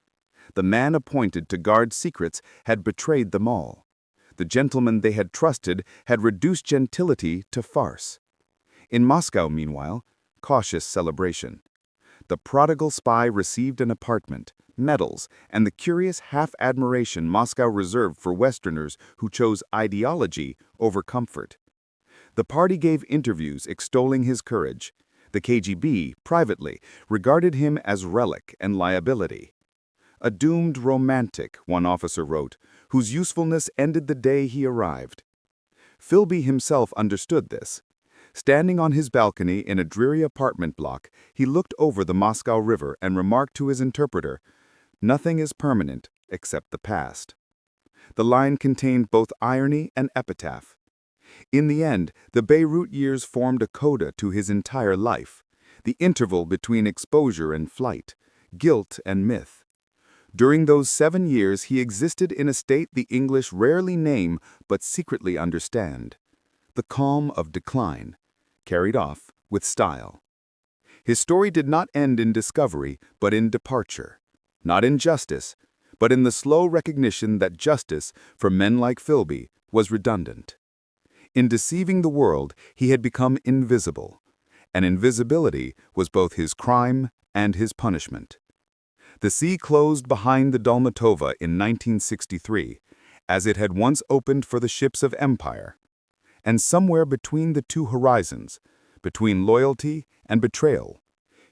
The man appointed to guard secrets had betrayed them all. The gentleman they had trusted had reduced gentility to farce. In Moscow, meanwhile, cautious celebration. The prodigal spy received an apartment, medals, and the curious half-admiration Moscow reserved for Westerners who chose ideology over comfort. The party gave interviews extolling his courage. The KGB, privately, regarded him as relic and liability. A doomed romantic, one officer wrote, whose usefulness ended the day he arrived. Philby himself understood this. Standing on his balcony in a dreary apartment block, he looked over the Moscow River and remarked to his interpreter, "Nothing is permanent except the past." The line contained both irony and epitaph. In the end, the Beirut years formed a coda to his entire life, the interval between exposure and flight, guilt and myth. During those 7 years, he existed in a state the English rarely name but secretly understand, the calm of decline, carried off with style. His story did not end in discovery, but in departure, not in justice, but in the slow recognition that justice, for men like Philby, was redundant. In deceiving the world, he had become invisible, and invisibility was both his crime and his punishment. The sea closed behind the Dolmatova in 1963, as it had once opened for the ships of empire. And somewhere between the two horizons, between loyalty and betrayal,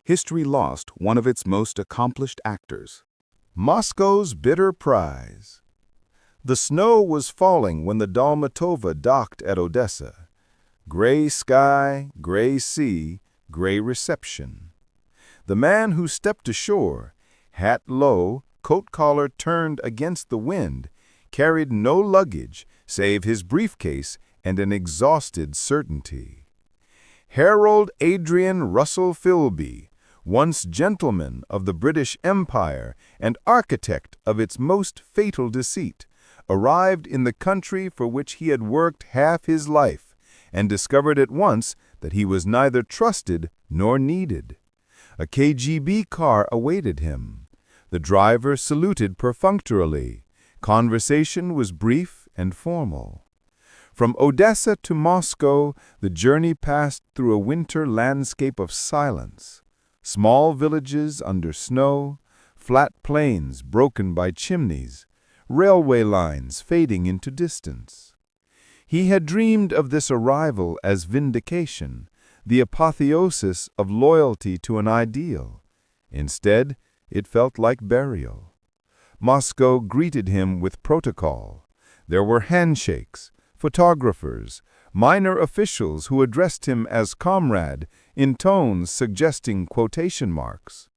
history lost one of its most accomplished actors. Moscow's bitter prize. The snow was falling when the Dolmatova docked at Odessa. Gray sky, gray sea, gray reception. The man who stepped ashore, hat low, coat collar turned against the wind, carried no luggage save his briefcase and an exhausted certainty. Harold Adrian Russell Philby, once gentleman of the British Empire and architect of its most fatal deceit, arrived in the country for which he had worked half his life and discovered at once that he was neither trusted nor needed. A KGB car awaited him. The driver saluted perfunctorily. Conversation was brief and formal. From Odessa to Moscow, the journey passed through a winter landscape of silence. Small villages under snow, flat plains broken by chimneys, railway lines fading into distance. He had dreamed of this arrival as vindication, the apotheosis of loyalty to an ideal. Instead, it felt like burial. Moscow greeted him with protocol. There were handshakes, photographers, minor officials who addressed him as comrade in tones suggesting quotation marks.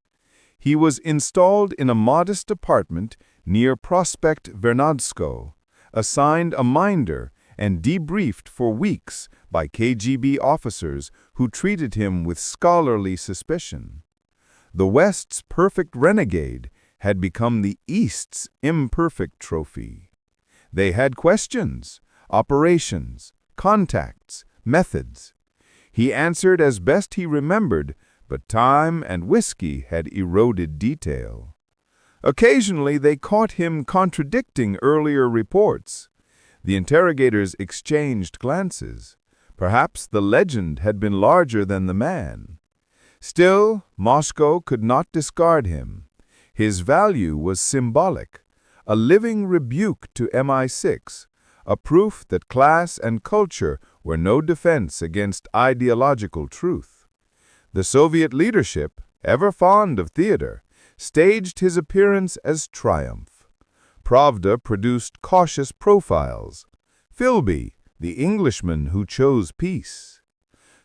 He was installed in a modest apartment near Prospect Vernadsko, assigned a minder, and debriefed for weeks by KGB officers who treated him with scholarly suspicion. The West's perfect renegade had become the East's imperfect trophy. They had questions, operations, contacts, methods. He answered as best he remembered, but time and whiskey had eroded detail. Occasionally they caught him contradicting earlier reports. The interrogators exchanged glances. Perhaps the legend had been larger than the man. Still, Moscow could not discard him. His value was symbolic, a living rebuke to MI6, a proof that class and culture were no defense against ideological truth. The Soviet leadership, ever fond of theater, staged his appearance as triumph. Pravda produced cautious profiles. Philby, the Englishman who chose peace.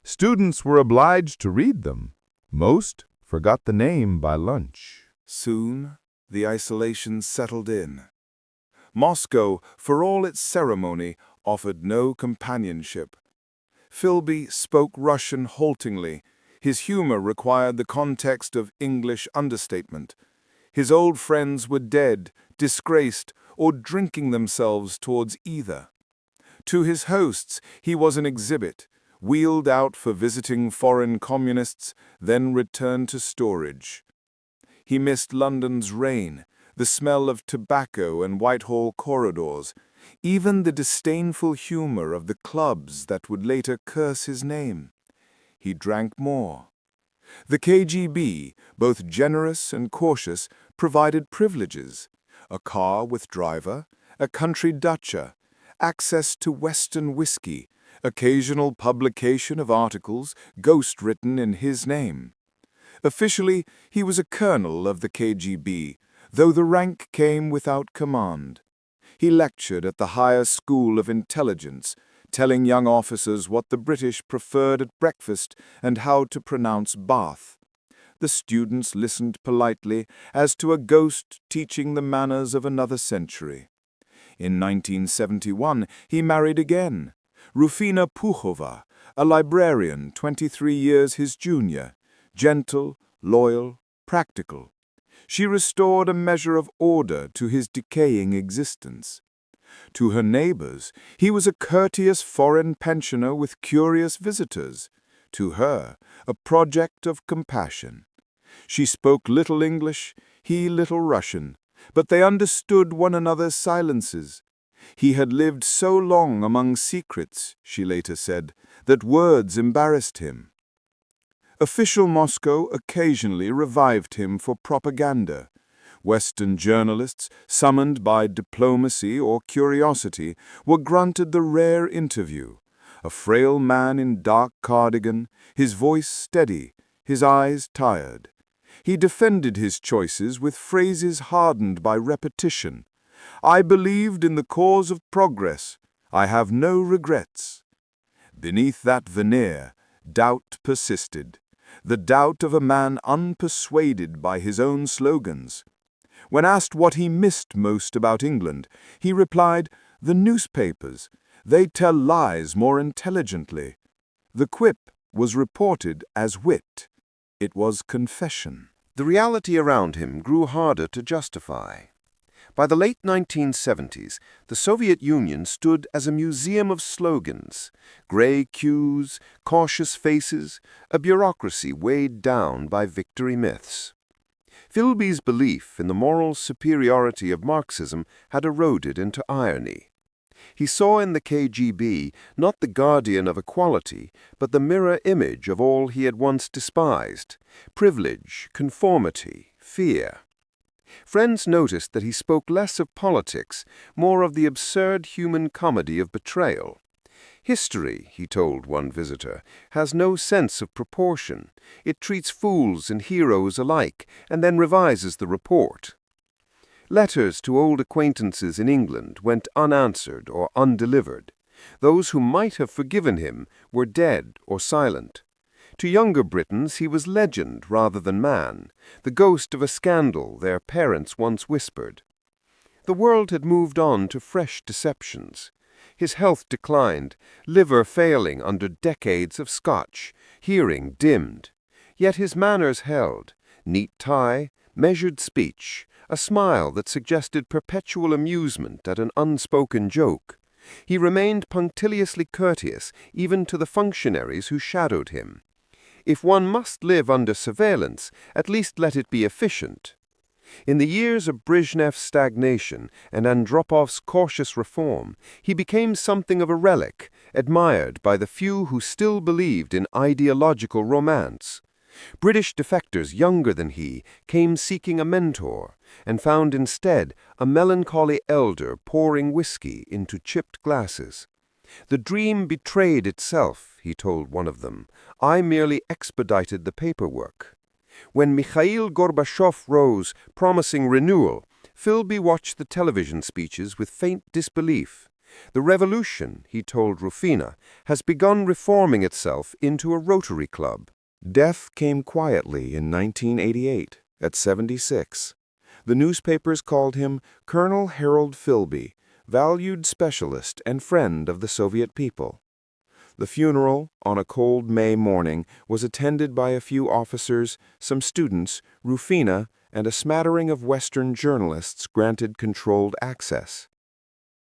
Students were obliged to read them. Most forgot the name by lunch. Soon, the isolation settled in. Moscow, for all its ceremony, offered no companionship. Philby spoke Russian haltingly. His humor required the context of English understatement. His old friends were dead, disgraced, or drinking themselves towards either. To his hosts, he was an exhibit, wheeled out for visiting foreign communists, then returned to storage. He missed London's rain, the smell of tobacco and Whitehall corridors, even the disdainful humor of the clubs that would later curse his name. He drank more. The KGB, both generous and cautious, provided privileges: a car with driver, a country dacha, access to Western whiskey, occasional publication of articles ghost-written in his name. Officially, he was a colonel of the KGB, though the rank came without command. He lectured at the higher school of intelligence, telling young officers what the British preferred at breakfast and how to pronounce Bath. The students listened politely, as to a ghost teaching the manners of another century. In 1971, he married again, Rufina Pukhova, a librarian 23 years his junior, gentle, loyal, practical. She restored a measure of order to his decaying existence. To her neighbors, he was a courteous foreign pensioner with curious visitors. To her, a project of compassion. She spoke little English, he little Russian, but they understood one another's silences. He had lived so long among secrets, she later said, that words embarrassed him. Official Moscow occasionally revived him for propaganda. Western journalists, summoned by diplomacy or curiosity, were granted the rare interview. A frail man in dark cardigan, his voice steady, his eyes tired. He defended his choices with phrases hardened by repetition. "I believed in the cause of progress. I have no regrets." Beneath that veneer, doubt persisted. The doubt of a man unpersuaded by his own slogans. When asked what he missed most about England, he replied, "The newspapers. They tell lies more intelligently." The quip was reported as wit. It was confession. The reality around him grew harder to justify. By the late 1970s, the Soviet Union stood as a museum of slogans, gray cues, cautious faces, a bureaucracy weighed down by victory myths. Philby's belief in the moral superiority of Marxism had eroded into irony. He saw in the KGB not the guardian of equality, but the mirror image of all he had once despised: privilege, conformity, fear. Friends noticed that he spoke less of politics, more of the absurd human comedy of betrayal. History, he told one visitor, has no sense of proportion. It treats fools and heroes alike, and then revises the report. Letters to old acquaintances in England went unanswered or undelivered. Those who might have forgiven him were dead or silent. To younger Britons he was legend rather than man, the ghost of a scandal their parents once whispered. The world had moved on to fresh deceptions. His health declined, liver failing under decades of Scotch, hearing dimmed. Yet his manners held: neat tie, measured speech, a smile that suggested perpetual amusement at an unspoken joke. He remained punctiliously courteous even to the functionaries who shadowed him. If one must live under surveillance, at least let it be efficient. In the years of Brezhnev's stagnation and Andropov's cautious reform, he became something of a relic, admired by the few who still believed in ideological romance. British defectors younger than he came seeking a mentor, and found instead a melancholy elder pouring whisky into chipped glasses. "The dream betrayed itself," he told one of them. "I merely expedited the paperwork." When Mikhail Gorbachev rose, promising renewal, Philby watched the television speeches with faint disbelief. "The revolution," he told Rufina, "has begun reforming itself into a Rotary Club." Death came quietly in 1988, at 76. The newspapers called him Colonel Harold Philby, valued specialist and friend of the Soviet people. The funeral, on a cold May morning, was attended by a few officers, some students, Rufina, and a smattering of Western journalists granted controlled access.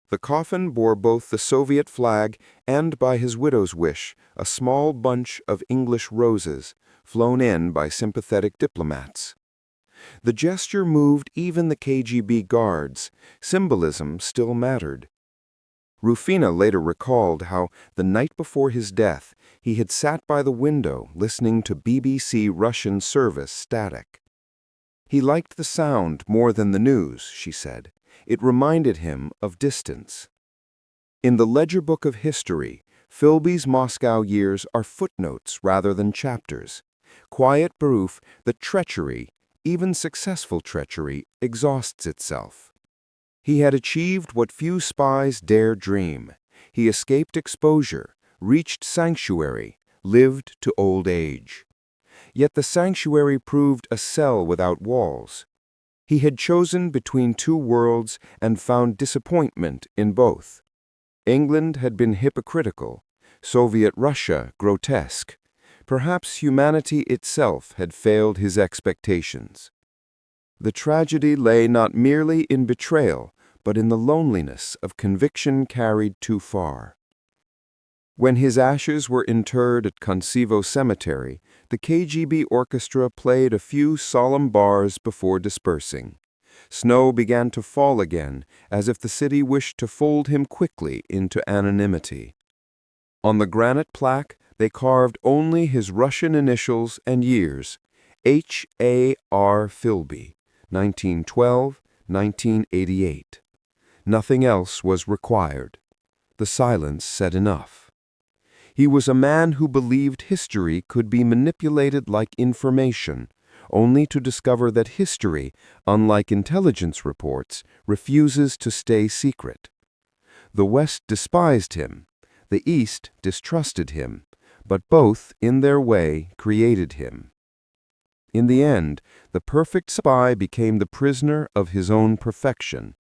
The coffin bore both the Soviet flag and, by his widow's wish, a small bunch of English roses, flown in by sympathetic diplomats. The gesture moved even the KGB guards. Symbolism still mattered. Rufina later recalled how, the night before his death, he had sat by the window listening to BBC Russian service static. He liked the sound more than the news, she said. It reminded him of distance. In the ledger book of history, Philby's Moscow years are footnotes rather than chapters. Quiet proof that treachery, even successful treachery, exhausts itself. He had achieved what few spies dare dream. He escaped exposure, reached sanctuary, lived to old age. Yet the sanctuary proved a cell without walls. He had chosen between two worlds and found disappointment in both. England had been hypocritical, Soviet Russia grotesque. Perhaps humanity itself had failed his expectations. The tragedy lay not merely in betrayal, but in the loneliness of conviction carried too far. When his ashes were interred at Koncevo Cemetery, the KGB orchestra played a few solemn bars before dispersing. Snow began to fall again, as if the city wished to fold him quickly into anonymity. On the granite plaque, they carved only his Russian initials and years, H.A.R. Philby, 1912-1988. Nothing else was required. The silence said enough. He was a man who believed history could be manipulated like information, only to discover that history, unlike intelligence reports, refuses to stay secret. The West despised him, the East distrusted him, but both, in their way, created him. In the end, the perfect spy became the prisoner of his own perfection,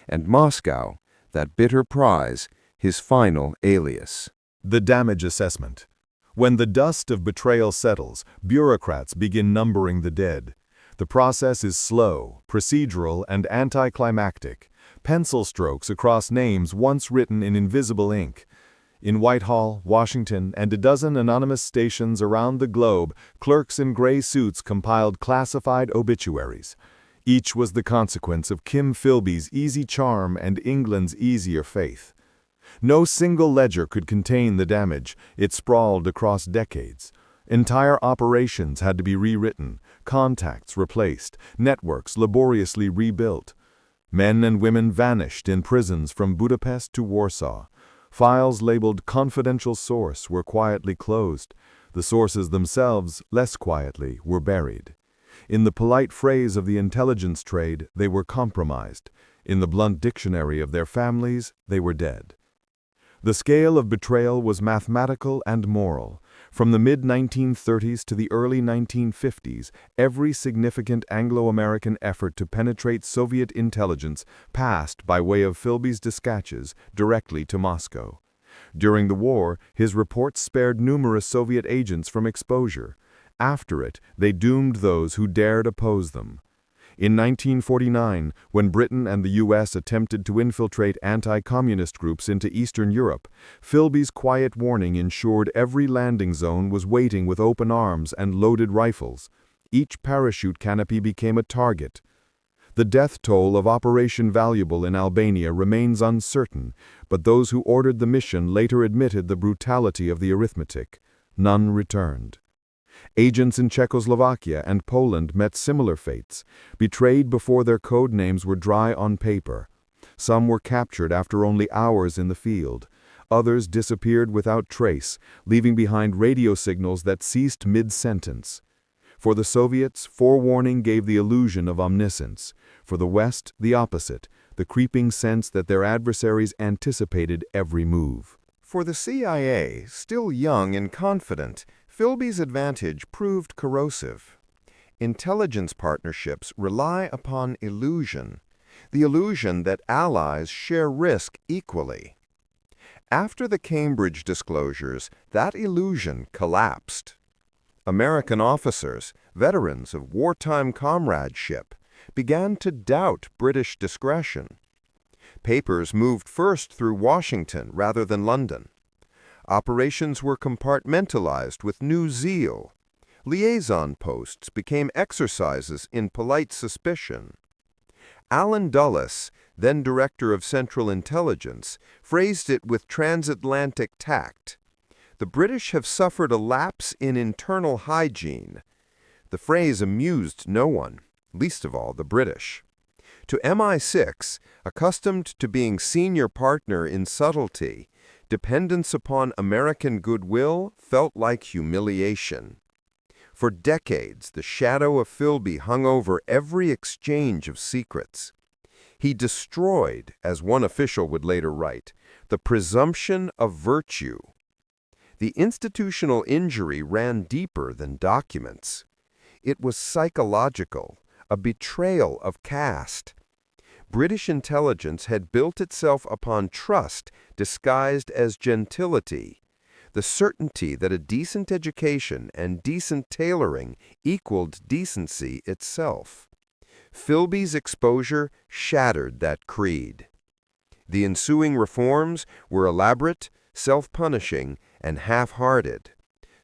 and Moscow, that bitter prize, his final alias. The damage assessment. When the dust of betrayal settles, bureaucrats begin numbering the dead. The process is slow, procedural, and anticlimactic. Pencil strokes across names once written in invisible ink. In Whitehall, Washington, and a dozen anonymous stations around the globe, clerks in gray suits compiled classified obituaries. Each was the consequence of Kim Philby's easy charm and England's easier faith. No single ledger could contain the damage. It sprawled across decades. Entire operations had to be rewritten, contacts replaced, networks laboriously rebuilt. Men and women vanished in prisons from Budapest to Warsaw. Files labeled confidential source were quietly closed. The sources themselves, less quietly, were buried. In the polite phrase of the intelligence trade, they were compromised. In the blunt dictionary of their families, they were dead. The scale of betrayal was mathematical and moral. From the mid-1930s to the early 1950s, every significant Anglo-American effort to penetrate Soviet intelligence passed by way of Philby's dispatches directly to Moscow. During the war, his reports spared numerous Soviet agents from exposure. After it, they doomed those who dared oppose them. In 1949, when Britain and the U.S. attempted to infiltrate anti-communist groups into Eastern Europe, Philby's quiet warning ensured every landing zone was waiting with open arms and loaded rifles. Each parachute canopy became a target. The death toll of Operation Valuable in Albania remains uncertain, but those who ordered the mission later admitted the brutality of the arithmetic. None returned. Agents in Czechoslovakia and Poland met similar fates, betrayed before their code names were dry on paper. Some were captured after only hours in the field. Others disappeared without trace, leaving behind radio signals that ceased mid-sentence. For the Soviets, forewarning gave the illusion of omniscience. For the West, the opposite, the creeping sense that their adversaries anticipated every move. For the CIA, still young and confident, Philby's advantage proved corrosive. Intelligence partnerships rely upon illusion, the illusion that allies share risk equally. After the Cambridge disclosures, that illusion collapsed. American officers, veterans of wartime comradeship, began to doubt British discretion. Papers moved first through Washington rather than London. Operations were compartmentalized with new zeal. Liaison posts became exercises in polite suspicion. Allen Dulles, then Director of Central Intelligence, phrased it with transatlantic tact. The British have suffered a lapse in internal hygiene. The phrase amused no one, least of all the British. To MI6, accustomed to being senior partner in subtlety, dependence upon American goodwill felt like humiliation. For decades, the shadow of Philby hung over every exchange of secrets. He destroyed, as one official would later write, the presumption of virtue. The institutional injury ran deeper than documents. It was psychological, a betrayal of caste. British intelligence had built itself upon trust disguised as gentility, the certainty that a decent education and decent tailoring equaled decency itself. Philby's exposure shattered that creed. The ensuing reforms were elaborate, self-punishing, and half-hearted.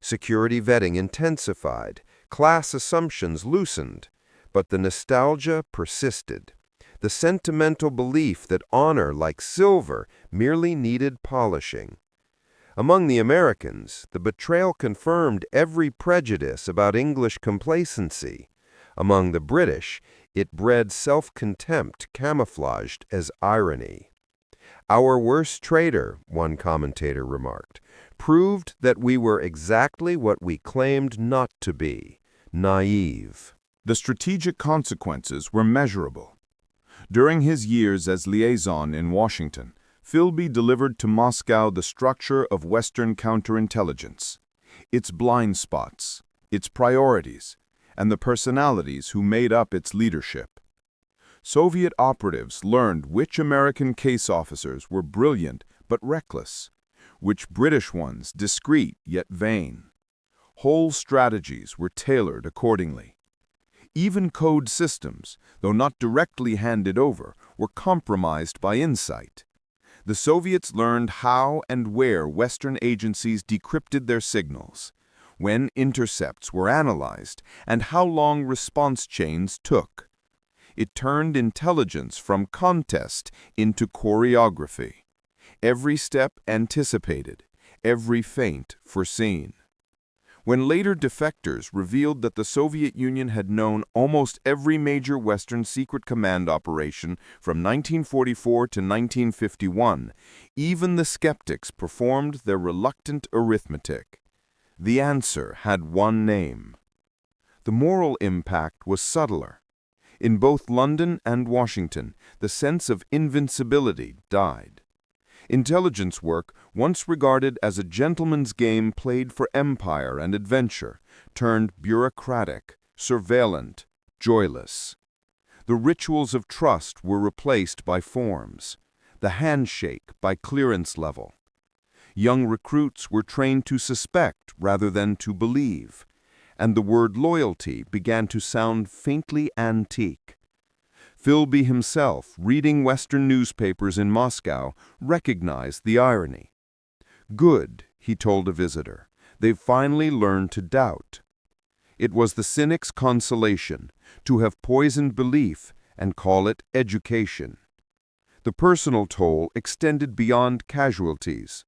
Security vetting intensified, class assumptions loosened, but the nostalgia persisted. The sentimental belief that honor, like silver, merely needed polishing. Among the Americans, the betrayal confirmed every prejudice about English complacency. Among the British, it bred self-contempt camouflaged as irony. Our worst traitor, one commentator remarked, proved that we were exactly what we claimed not to be, naive. The strategic consequences were measurable. During his years as liaison in Washington, Philby delivered to Moscow the structure of Western counterintelligence, its blind spots, its priorities, and the personalities who made up its leadership. Soviet operatives learned which American case officers were brilliant but reckless, which British ones discreet yet vain. Whole strategies were tailored accordingly. Even code systems, though not directly handed over, were compromised by insight. The Soviets learned how and where Western agencies decrypted their signals, when intercepts were analyzed, and how long response chains took. It turned intelligence from contest into choreography. Every step anticipated, every feint foreseen. When later defectors revealed that the Soviet Union had known almost every major Western secret command operation from 1944 to 1951, even the skeptics performed their reluctant arithmetic. The answer had one name. The moral impact was subtler. In both London and Washington, the sense of invincibility died. Intelligence work, once regarded as a gentleman's game played for empire and adventure, turned bureaucratic, surveillant, joyless. The rituals of trust were replaced by forms, the handshake by clearance level. Young recruits were trained to suspect rather than to believe, and the word loyalty began to sound faintly antique. Philby himself, reading Western newspapers in Moscow, recognized the irony. "Good," he told a visitor, "they've finally learned to doubt." It was the cynic's consolation to have poisoned belief and call it education. The personal toll extended beyond casualties.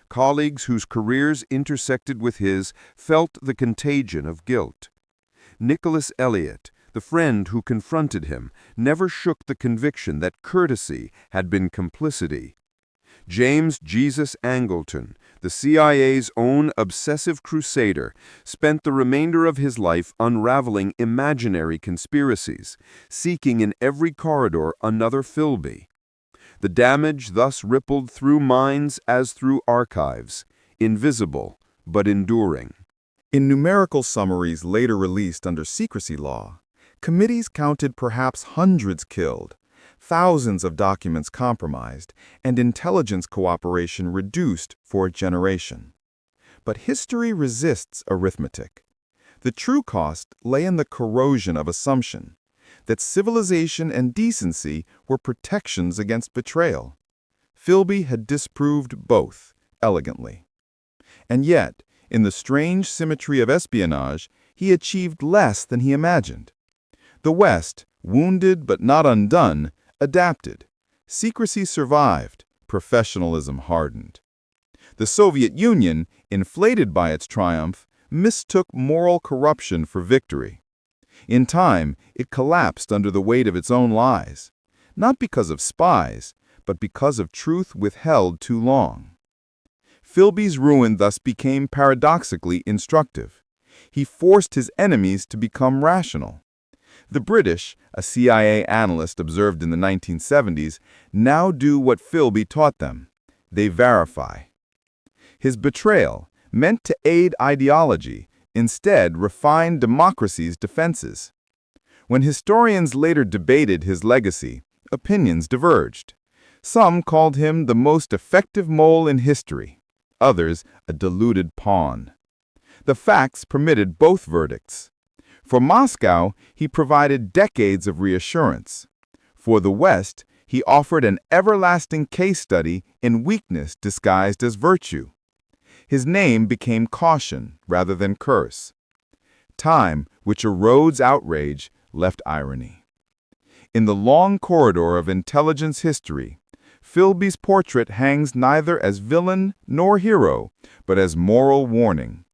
Colleagues whose careers intersected with his felt the contagion of guilt. Nicholas Elliot, the friend who confronted him, never shook the conviction that courtesy had been complicity. James Jesus Angleton, the CIA's own obsessive crusader, spent the remainder of his life unraveling imaginary conspiracies, seeking in every corridor another Philby. The damage thus rippled through minds as through archives, invisible but enduring. In numerical summaries later released under secrecy law, committees counted perhaps hundreds killed, thousands of documents compromised, and intelligence cooperation reduced for a generation. But history resists arithmetic. The true cost lay in the corrosion of assumption that civilization and decency were protections against betrayal. Philby had disproved both elegantly. And yet, in the strange symmetry of espionage, he achieved less than he imagined. The West, wounded but not undone, adapted. Secrecy survived, professionalism hardened. The Soviet Union, inflated by its triumph, mistook moral corruption for victory. In time, it collapsed under the weight of its own lies, not because of spies, but because of truth withheld too long. Philby's ruin thus became paradoxically instructive. He forced his enemies to become rational. The British, a CIA analyst observed in the 1970s, now do what Philby taught them. They verify. His betrayal, meant to aid ideology, instead refined democracy's defenses. When historians later debated his legacy, opinions diverged. Some called him the most effective mole in history, others a deluded pawn. The facts permitted both verdicts. For Moscow, he provided decades of reassurance. For the West, he offered an everlasting case study in weakness disguised as virtue. His name became caution rather than curse. Time, which erodes outrage, left irony. In the long corridor of intelligence history, Philby's portrait hangs neither as villain nor hero, but as moral warning,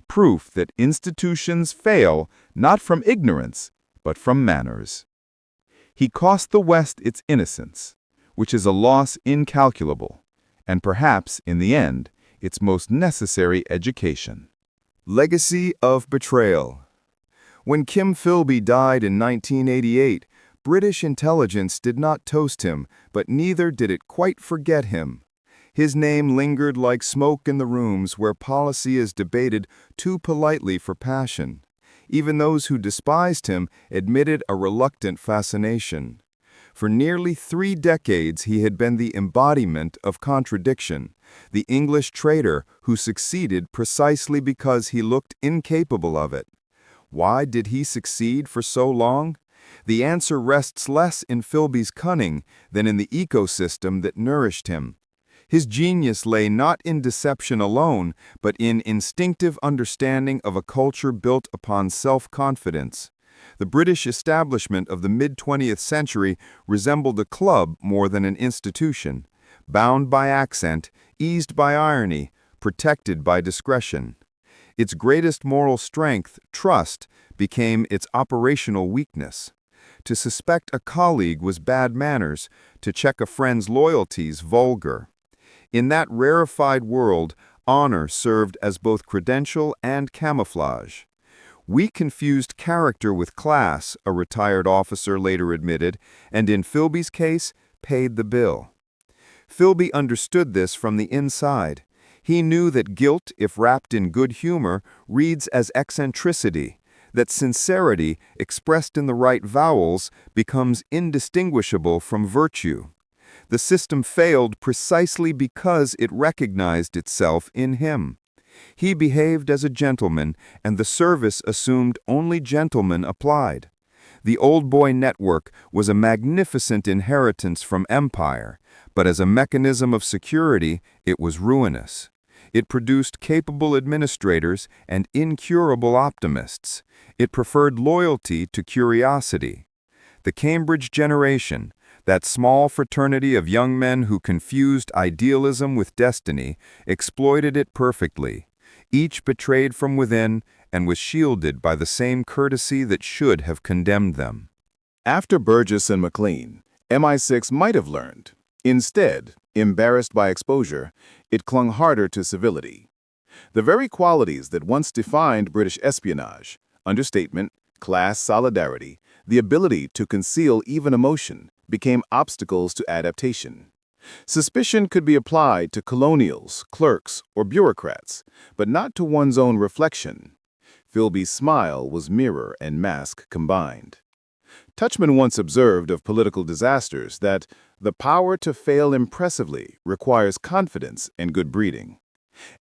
proof that institutions fail not from ignorance, but from manners. He cost the West its innocence, which is a loss incalculable, and perhaps, in the end, its most necessary education. Legacy of betrayal. When Kim Philby died in 1988, British intelligence did not toast him, but neither did it quite forget him. His name lingered like smoke in the rooms where policy is debated too politely for passion. Even those who despised him admitted a reluctant fascination. For nearly 3 decades he had been the embodiment of contradiction, the English traitor who succeeded precisely because he looked incapable of it. Why did he succeed for so long? The answer rests less in Philby's cunning than in the ecosystem that nourished him. His genius lay not in deception alone, but in instinctive understanding of a culture built upon self-confidence. The British establishment of the mid-20th century resembled a club more than an institution, bound by accent, eased by irony, protected by discretion. Its greatest moral strength, trust, became its operational weakness. To suspect a colleague was bad manners, to check a friend's loyalties vulgar. In that rarefied world, honor served as both credential and camouflage. We confused character with class, a retired officer later admitted, and in Philby's case, paid the bill. Philby understood this from the inside. He knew that guilt, if wrapped in good humor, reads as eccentricity, that sincerity, expressed in the right vowels, becomes indistinguishable from virtue. The system failed precisely because it recognized itself in him. He behaved as a gentleman, and the service assumed only gentlemen applied. The Old Boy network was a magnificent inheritance from empire, but as a mechanism of security, it was ruinous. It produced capable administrators and incurable optimists. It preferred loyalty to curiosity. The Cambridge generation, that small fraternity of young men who confused idealism with destiny, exploited it perfectly. Each betrayed from within and was shielded by the same courtesy that should have condemned them. After Burgess and Maclean, MI6 might have learned. Instead, embarrassed by exposure, it clung harder to civility. The very qualities that once defined British espionage, understatement, class solidarity, the ability to conceal even emotion, became obstacles to adaptation. Suspicion could be applied to colonials, clerks, or bureaucrats, but not to one's own reflection. Philby's smile was mirror and mask combined. Tuchman once observed of political disasters that the power to fail impressively requires confidence and good breeding.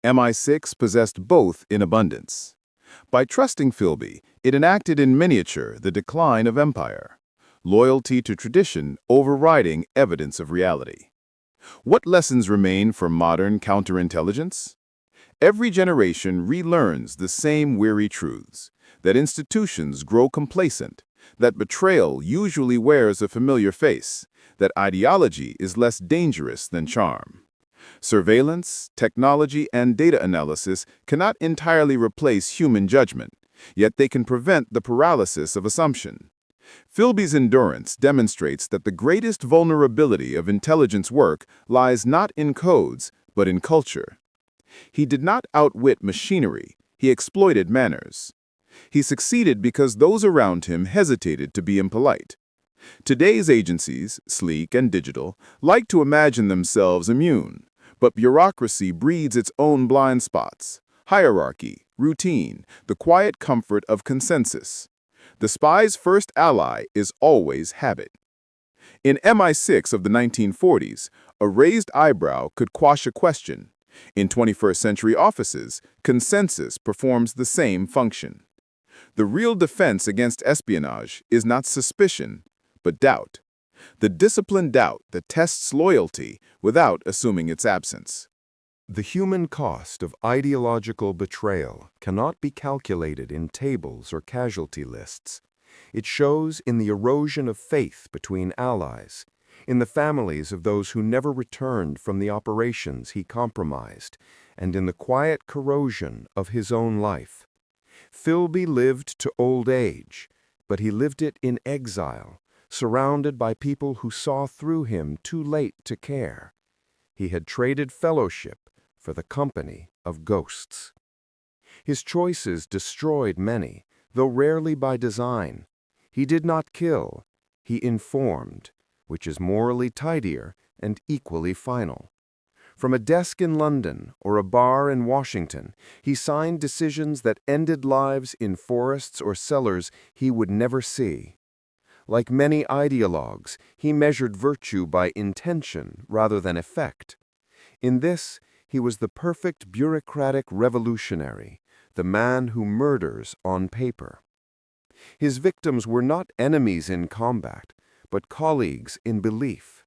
MI6 possessed both in abundance. By trusting Philby, it enacted in miniature the decline of empire, loyalty to tradition overriding evidence of reality. What lessons remain for modern counterintelligence? Every generation relearns the same weary truths, that institutions grow complacent, that betrayal usually wears a familiar face, that ideology is less dangerous than charm. Surveillance, technology, and data analysis cannot entirely replace human judgment, yet they can prevent the paralysis of assumption. Philby's endurance demonstrates that the greatest vulnerability of intelligence work lies not in codes, but in culture. He did not outwit machinery, he exploited manners. He succeeded because those around him hesitated to be impolite. Today's agencies, sleek and digital, like to imagine themselves immune, but bureaucracy breeds its own blind spots. Hierarchy, routine, the quiet comfort of consensus. The spy's first ally is always habit. In MI6 of the 1940s, a raised eyebrow could quash a question. In 21st century offices, consensus performs the same function. The real defense against espionage is not suspicion, but doubt. The disciplined doubt that tests loyalty without assuming its absence. The human cost of ideological betrayal cannot be calculated in tables or casualty lists. It shows in the erosion of faith between allies, in the families of those who never returned from the operations he compromised, and in the quiet corrosion of his own life. Philby lived to old age, but he lived it in exile, surrounded by people who saw through him too late to care. He had traded fellowship for the company of ghosts. His choices destroyed many, though rarely by design. He did not kill, he informed, which is morally tidier and equally final. From a desk in London or a bar in Washington, he signed decisions that ended lives in forests or cellars he would never see. Like many ideologues, he measured virtue by intention rather than effect. In this, he was the perfect bureaucratic revolutionary, the man who murders on paper. His victims were not enemies in combat, but colleagues in belief.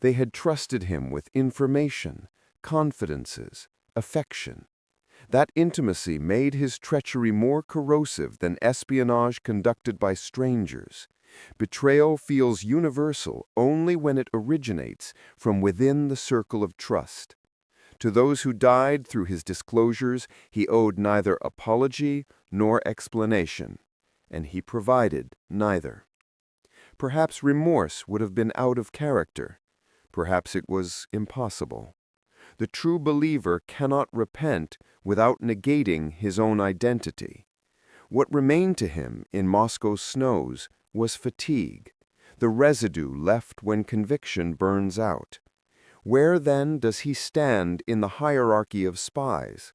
They had trusted him with information, confidences, affection. That intimacy made his treachery more corrosive than espionage conducted by strangers. Betrayal feels universal only when it originates from within the circle of trust. To those who died through his disclosures, he owed neither apology nor explanation, and he provided neither. Perhaps remorse would have been out of character. Perhaps it was impossible. The true believer cannot repent without negating his own identity. What remained to him in Moscow's snows was fatigue, the residue left when conviction burns out. Where then does he stand in the hierarchy of spies?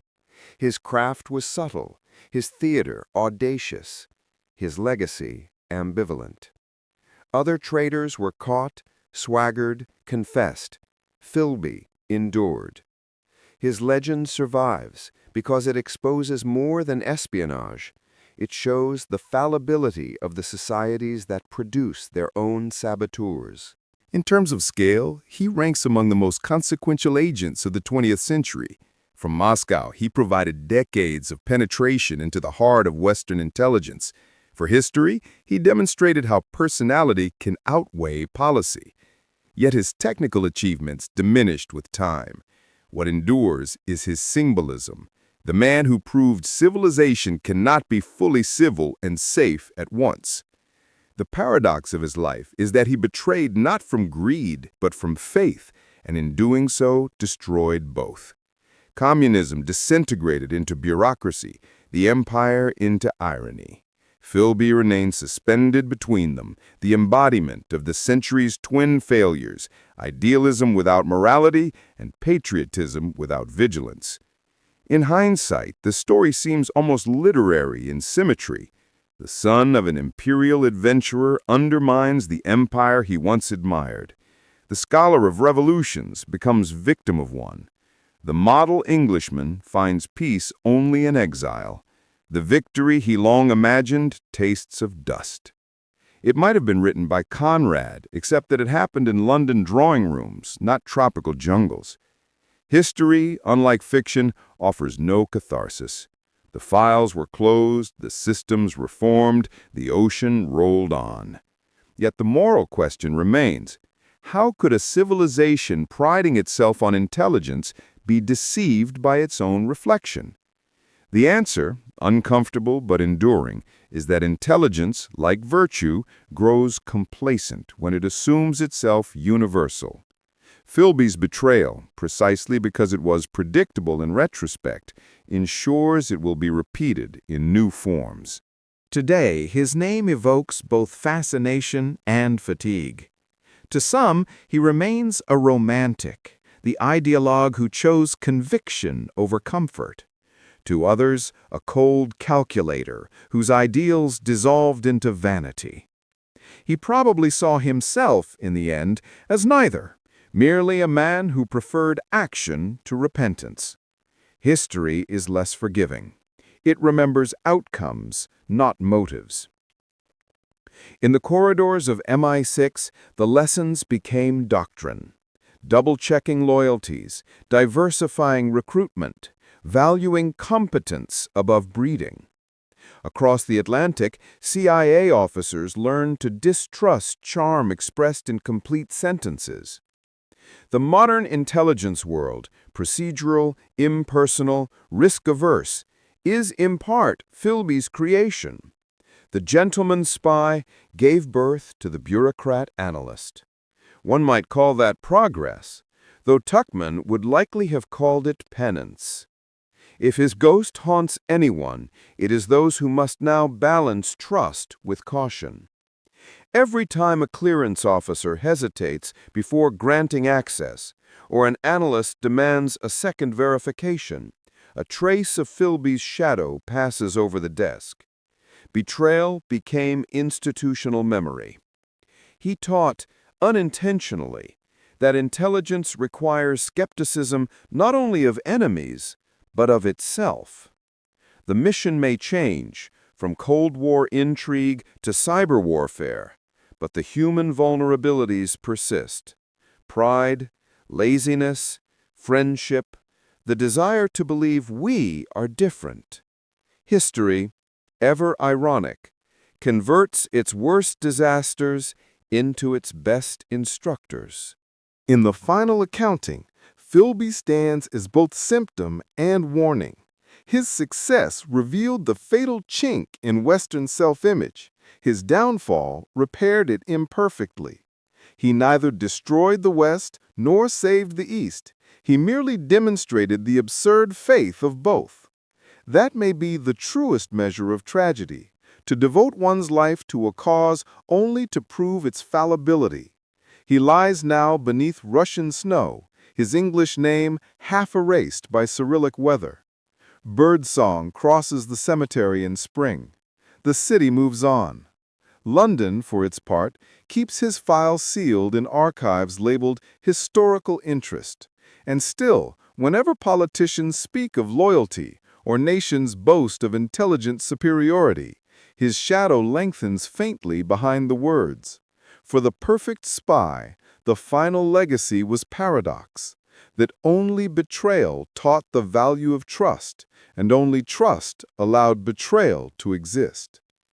His craft was subtle, his theater audacious, his legacy ambivalent. Other traitors were caught, swaggered, confessed. Philby endured. His legend survives because it exposes more than espionage. It shows the fallibility of the societies that produce their own saboteurs. In terms of scale, he ranks among the most consequential agents of the 20th century. From Moscow, he provided decades of penetration into the heart of Western intelligence. For history, he demonstrated how personality can outweigh policy. Yet his technical achievements diminished with time. What endures is his symbolism, the man who proved civilization cannot be fully civil and safe at once. The paradox of his life is that he betrayed not from greed, but from faith, and in doing so, destroyed both. Communism disintegrated into bureaucracy, the empire into irony. Philby remained suspended between them, the embodiment of the century's twin failures, idealism without morality and patriotism without vigilance. In hindsight, the story seems almost literary in symmetry. The son of an imperial adventurer undermines the empire he once admired. The scholar of revolutions becomes victim of one. The model Englishman finds peace only in exile. The victory he long imagined tastes of dust. It might have been written by Conrad, except that it happened in London drawing rooms, not tropical jungles. History, unlike fiction, offers no catharsis. The files were closed, the systems reformed, the ocean rolled on. Yet the moral question remains. How could a civilization priding itself on intelligence be deceived by its own reflection? The answer, uncomfortable but enduring, is that intelligence, like virtue, grows complacent when it assumes itself universal. Philby's betrayal, precisely because it was predictable in retrospect, ensures it will be repeated in new forms. Today, his name evokes both fascination and fatigue. To some, he remains a romantic, the ideologue who chose conviction over comfort. To others, a cold calculator whose ideals dissolved into vanity. He probably saw himself, in the end, as neither, merely a man who preferred action to repentance. History is less forgiving. It remembers outcomes, not motives. In the corridors of MI6, the lessons became doctrine. Double-checking loyalties, diversifying recruitment, valuing competence above breeding. Across the Atlantic, CIA officers learned to distrust charm expressed in complete sentences. The modern intelligence world, procedural, impersonal, risk-averse, is in part Philby's creation. The gentleman spy gave birth to the bureaucrat analyst. One might call that progress, though Tuckman would likely have called it penance. If his ghost haunts anyone, it is those who must now balance trust with caution. Every time a clearance officer hesitates before granting access, or an analyst demands a second verification, a trace of Philby's shadow passes over the desk. Betrayal became institutional memory. He taught, unintentionally, that intelligence requires skepticism not only of enemies, but of itself. The mission may change, from Cold War intrigue to cyber warfare, but the human vulnerabilities persist. Pride, laziness, friendship, the desire to believe we are different. History, ever ironic, converts its worst disasters into its best instructors. In the final accounting, Philby stands as both symptom and warning. His success revealed the fatal chink in Western self-image. His downfall repaired it imperfectly. He neither destroyed the West nor saved the East. He merely demonstrated the absurd faith of both. That may be the truest measure of tragedy, to devote one's life to a cause only to prove its fallibility. He lies now beneath Russian snow, his English name half erased by Cyrillic weather. Birdsong crosses the cemetery in spring. The city moves on. London, for its part, keeps his file sealed in archives labeled historical interest. And still, whenever politicians speak of loyalty or nations boast of intelligent superiority. His shadow lengthens faintly behind the words. For the perfect spy, the final legacy was paradox, that only betrayal taught the value of trust, and only trust allowed betrayal to exist.